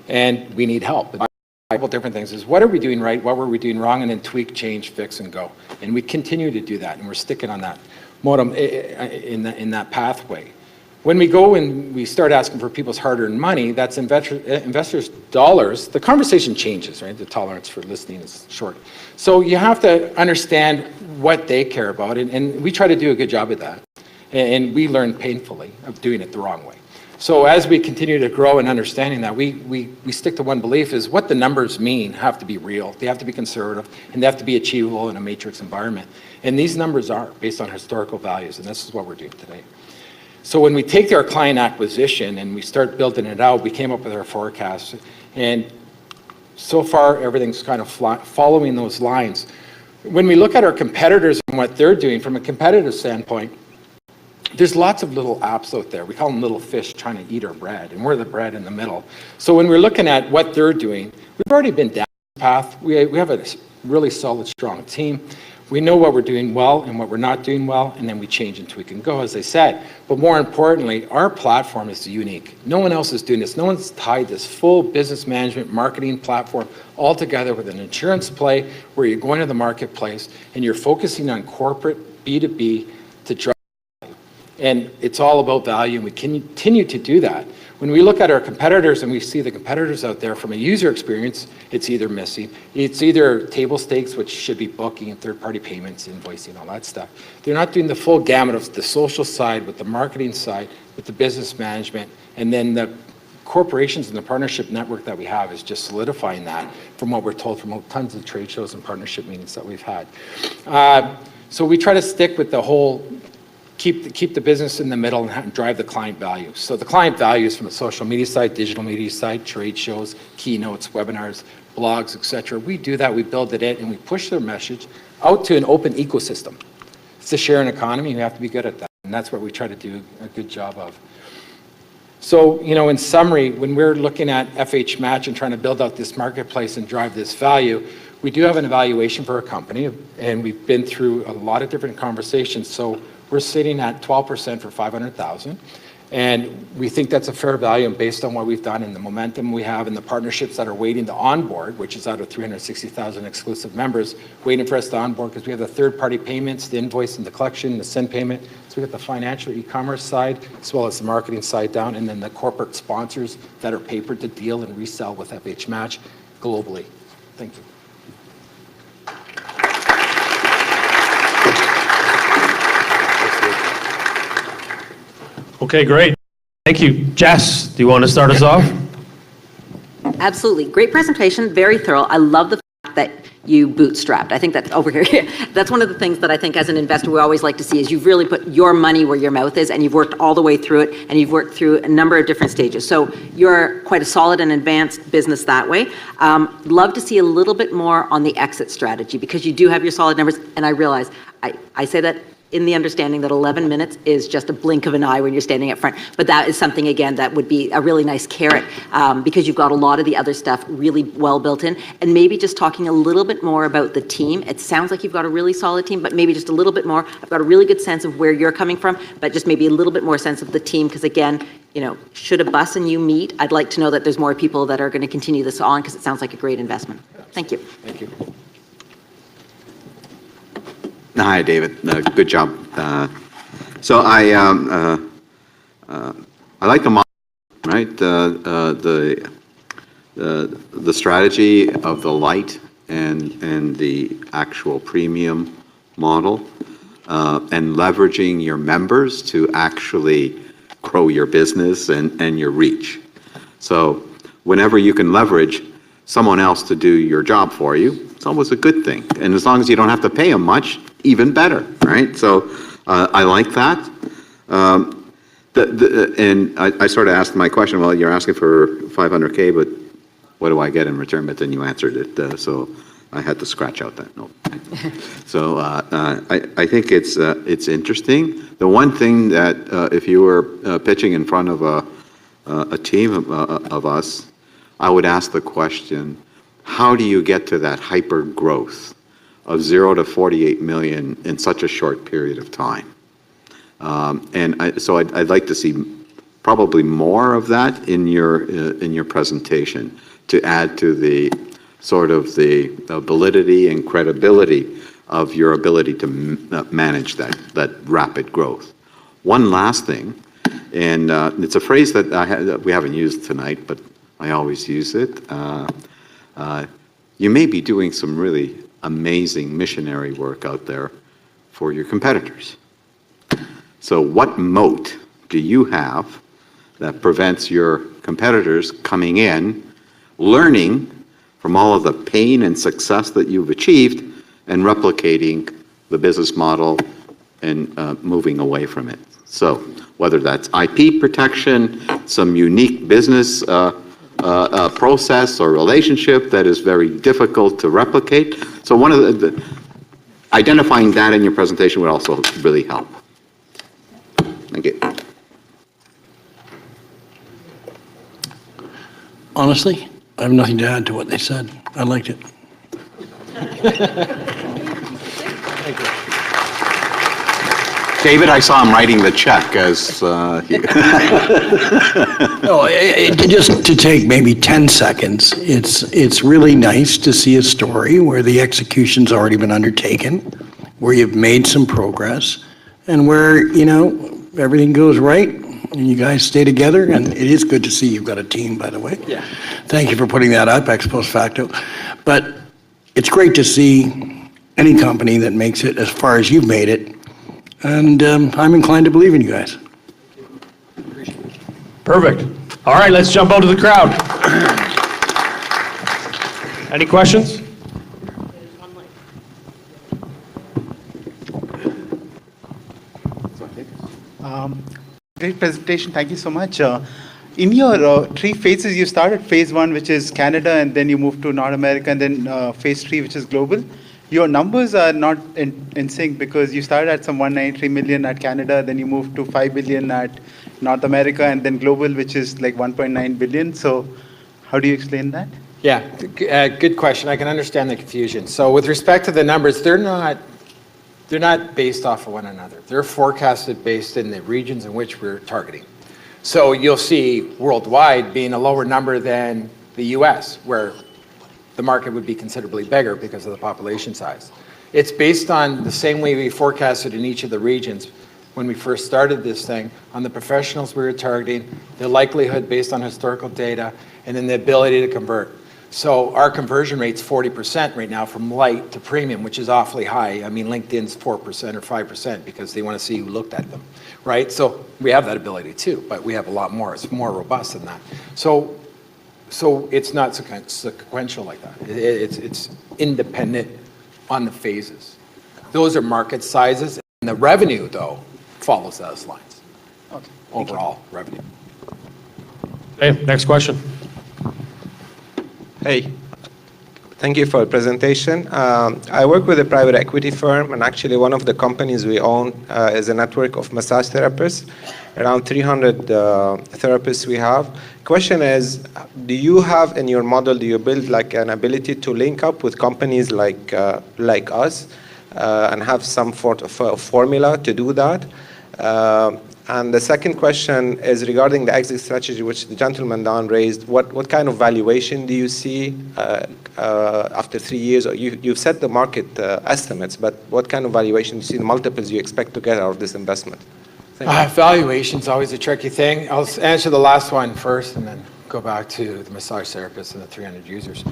And we need help. A couple different things is, what are we doing right, what were we doing wrong, and then tweak, change, fix, and go. And we continue to do that, and we're sticking on that modem in that pathway. When we go and we start asking for people's hard-earned money, that's investors' dollars, the conversation changes, right? The tolerance for listening is short. So you have to understand what they care about, and we try to do a good job of that. And we learn painfully of doing it the wrong way. So as we continue to grow and understanding that, we stick to one belief, is what the numbers mean have to be real. They have to be conservative, and they have to be achievable in a matrix environment. And these numbers are based on historical values, and this is what we're doing today. So when we take our client acquisition and we start building it out, we came up with our forecasts. And so far, everything's kind of following those lines. When we look at our competitors and what they're doing from a competitive standpoint, there's lots of little apps out there. We call them little fish trying to eat our bread, and we're the bread in the middle. So when we're looking at what they're doing, we've already been down the path. We have a really solid, strong team. We know what we're doing well and what we're not doing well, and then we change and tweak and go, as I said. But more importantly, our platform is unique. No one else is doing this. No one's tied this full business management marketing platform all together with an insurance play where you're going to the marketplace and you're focusing on corporate B2B to drive. And it's all about value, and we continue to do that. When we look at our competitors and we see the competitors out there from a user experience, it's either missing, it's either table stakes, which should be booking and third-party payments, invoicing, all that stuff. They're not doing the full gamut of the social side with the marketing side, with the business management, and then the corporations and the partnership network that we have is just solidifying that from what we're told from tons of trade shows and partnership meetings that we've had. So we try to stick with the whole keep the business in the middle and drive the client value. So the client value is from the social media side, digital media side, trade shows, keynotes, webinars, blogs, etc. We do that, we build it in, and we push their message out to an open ecosystem. It's a sharing economy, you have to be good at that, and that's what we try to do a good job of. So, in summary, when we're looking at FH Match and trying to build out this marketplace and drive this value, we do have an evaluation for our company, and we've been through a lot of different conversations. So we're sitting at 12% for $500,000, and we think that's a fair value, and based on what we've done and the momentum we have and the partnerships that are waiting to onboard, which is out of 360,000 exclusive members, waiting for us to onboard, because we have the third-party payments, the invoice and the collection, the send payment. So we got the financial e-commerce side, as well as the marketing side down, and then the corporate sponsors that are papered to deal and resell with FH Match globally. Thank you. Okay, great. Thank you. Jess, do you want to start us off? Absolutely. Great presentation, very thorough. I love the fact that you bootstrapped. I think that's over here. That's one of the things that I think as an investor we always like to see is you've really put your money where your mouth is and you've worked all the way through it and you've worked through a number of different stages. So you're quite a solid and advanced business that way. Love to see a little bit more on the exit strategy because you do have your solid numbers and I realize I say that in the understanding that 11 minutes is just a blink of an eye when you're standing up front. But that is something, again, that would be a really nice carrot because you've got a lot of the other stuff really well built in. And maybe just talking a little bit more about the team. It sounds like you've got a really solid team, but maybe just a little bit more. I've got a really good sense of where you're coming from, but just maybe a little bit more sense of the team because, again, you know, should a bus and you meet, I'd like to know that there's more people that are going to continue this on because it sounds like a great investment. Thank you. Thank you. Hi, David. Good job. So I like the model, right? The strategy of the light and the actual premium model, and leveraging your members to actually grow your business and your reach. So whenever you can leverage someone else to do your job for you, it's always a good thing. And as long as you don't have to pay them much, even better, right? So I like that. And I sort of asked my question, well, you're asking for 500K, but what do I get in return? But then you answered it, so I had to scratch out that note. So I think it's interesting. The one thing that if you were pitching in front of a team of us, I would ask the question, how do you get to that hyper growth of 0 to 48 million in such a short period of time? So I'd like to see probably more of that in your presentation to add to the sort of the validity and credibility of your ability to manage that rapid growth. One last thing, and it's a phrase that we haven't used tonight, but I always use it. You may be doing some really amazing missionary work out there for your competitors. So what moat do you have that prevents your competitors coming in, learning from all of the pain and success that you've achieved, and replicating the business model and moving away from it? So whether that's IP protection, some unique business process or relationship that is very difficult to replicate. So one of the identifying that in your presentation would also really help. Thank you. Honestly, I have nothing to add to what they said. I liked it. Thank you. David, I saw him writing the check as No, just to take maybe 10 seconds, it's really nice to see a story where the execution's already been undertaken, where you've made some progress, and where, you know, everything goes right, and you guys stay together, and it is good to see you've got a team, by the way. Yeah. Thank you for putting that up, ex post facto. But it's great to see any company that makes it as far as you've made it, and I'm inclined to believe in you guys. Perfect. All right, let's jump out to the crowd. Any questions? Great presentation. Thank you so much. In your 3 phases, you started phase 1, which is Canada, and then you moved to North America, and then phase 3, which is global. Your numbers are not in sync because you started at some 193 million at Canada, then you moved to 5 billion at North America, and then global, which is like 1.9 billion. So how do you explain that? Yeah, good question. I can understand the confusion. So with respect to the numbers, they're not based off of one another. They're forecasted based in the regions in which we're targeting. So you'll see worldwide being a lower number than the US, where the market would be considerably bigger because of the population size. It's based on the same way we forecasted in each of the regions when we first started this thing, on the professionals we were targeting, the likelihood based on historical data, and then the ability to convert. So our conversion rate's 40% right now from light to premium, which is awfully high. I mean, LinkedIn's 4% or 5% because they want to see who looked at them, right? So we have that ability too, but we have a lot more. It's more robust than that. So So it's not sequential like that. It's independent on the phases. Those are market sizes, and the revenue, though, follows those lines. Okay. Overall revenue. Okay, next question. Hey, thank you for the presentation. I work with a private equity firm, and actually one of the companies we own is a network of massage therapists. Around 300 therapists we have. Question is, do you have in your model, do you build like an ability to link up with companies like us and have some sort of formula to do that? And the second question is regarding the exit strategy, which the gentleman down raised. What kind of valuation do you see after 3 years? Or you've set the market estimates, but what kind of valuation do you see, the multiples you expect to get out of this investment? Valuation's always a tricky thing. I'll answer the last one first and then go back to the massage therapists and the 300 users.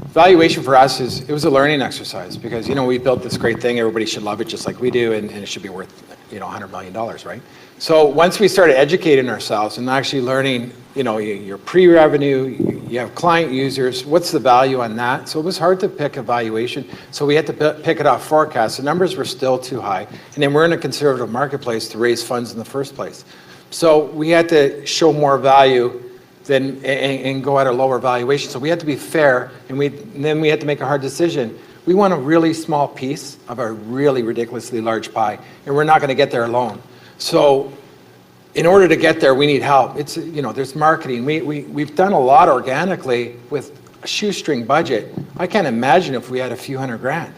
Valuation for us it was a learning exercise because, we built this great thing. Everybody should love it just like we do, and it should be worth, $100 million, right? So once we started educating ourselves and actually learning, your pre-revenue, you have client users, what's the value on that? So it was hard to pick a valuation. So we had to pick it off forecasts. The numbers were still too high. And then we're in a conservative marketplace to raise funds in the first place. So we had to show more value and go at a lower valuation. So we had to be fair, and then we had to make a hard decision. We want a really small piece of a really ridiculously large pie, and we're not going to get there alone. So in order to get there, we need help. It's, there's marketing. We've done a lot organically with a shoestring budget. I can't imagine if we had a few $100,000.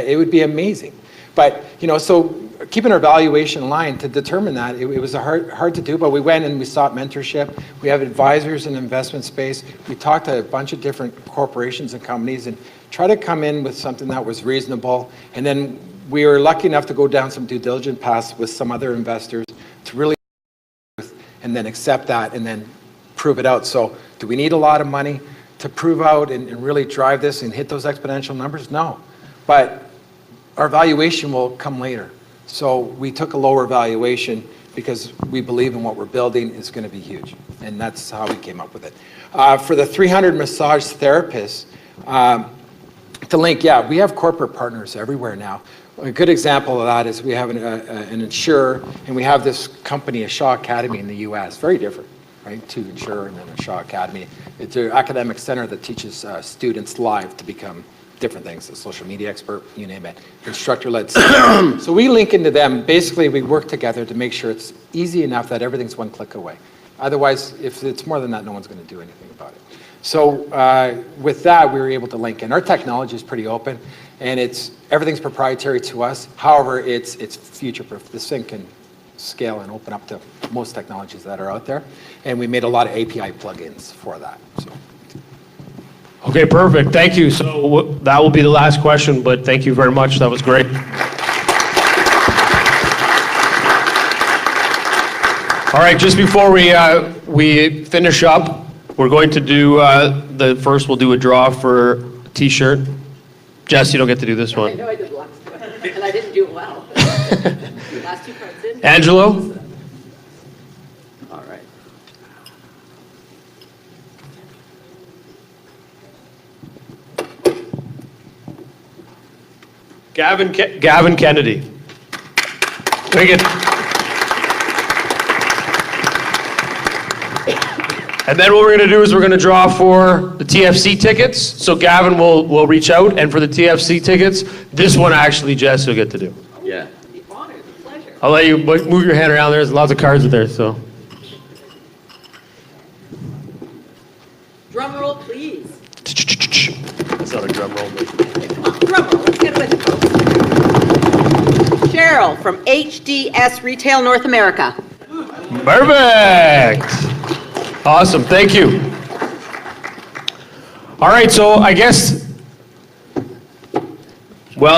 It would be amazing. But, so keeping our valuation in line to determine that, it was hard to do, but we went and we sought mentorship. We have advisors in the investment space. We talked to a bunch of different corporations and companies and try to come in with something that was reasonable. And then we were lucky enough to go down some due diligence paths with some other investors to really and then accept that and then prove it out. So do we need a lot of money to prove out and really drive this and hit those exponential numbers? No. But our valuation will come later. So we took a lower valuation because we believe in what we're building is going to be huge. And that's how we came up with it. For the 300 massage therapists, to link, we have corporate partners everywhere now. A good example of that is we have an insurer, and we have this company, a Shaw Academy in the US. Very different, right? To insurer and then a Shaw Academy. It's an academic center that teaches students live to become different things, a social media expert, you name it, instructor-led. So we link into them. Basically, we work together to make sure it's easy enough that everything's one click away. Otherwise, if it's more than that, no one's going to do anything about it. So with that, we were able to link in. Our technology is pretty open, and everything's proprietary to us. However, it's future-proof. This thing can scale and open up to most technologies that are out there, and we made a lot of API plugins for that. So. Okay, perfect. Thank you. So that will be the last question, but thank you very much. That was great. All right, just before we finish up, we're going to do we'll do a draw for a t-shirt. Jess, you don't get to do this one. I know I did the last one, and I didn't do it well. Last 2 cards in. Angelo? All right. Gavin Kennedy. Bring it. And then what we're going to do is we're going to draw for the TFC tickets. So Gavin will reach out, and for the TFC tickets, this one actually Jess will get to do. Yeah. I'll let you move your hand around. There's lots of cards in there, so. Drum roll, please. That's not a drum roll. Drum roll, let's get with it, folks. Cheryl from HDS Retail North America. Perfect. Awesome, thank you. All right, so I guess we're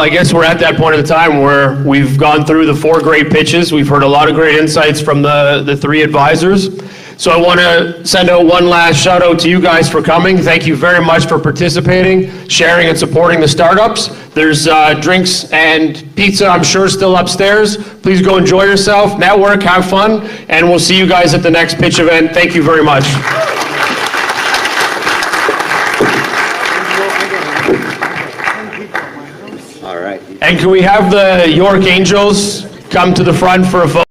at that point of the time where we've gone through the 4 great pitches. We've heard a lot of great insights from the 3 advisors. So I want to send out one last shout out to you guys for coming. Thank you very much for participating, sharing, and supporting the startups. There's drinks and pizza, I'm sure, still upstairs. Please go enjoy yourself, network, have fun, and we'll see you guys at the next pitch event. Thank you very much. And can we have the York Angels come to the front for a photo?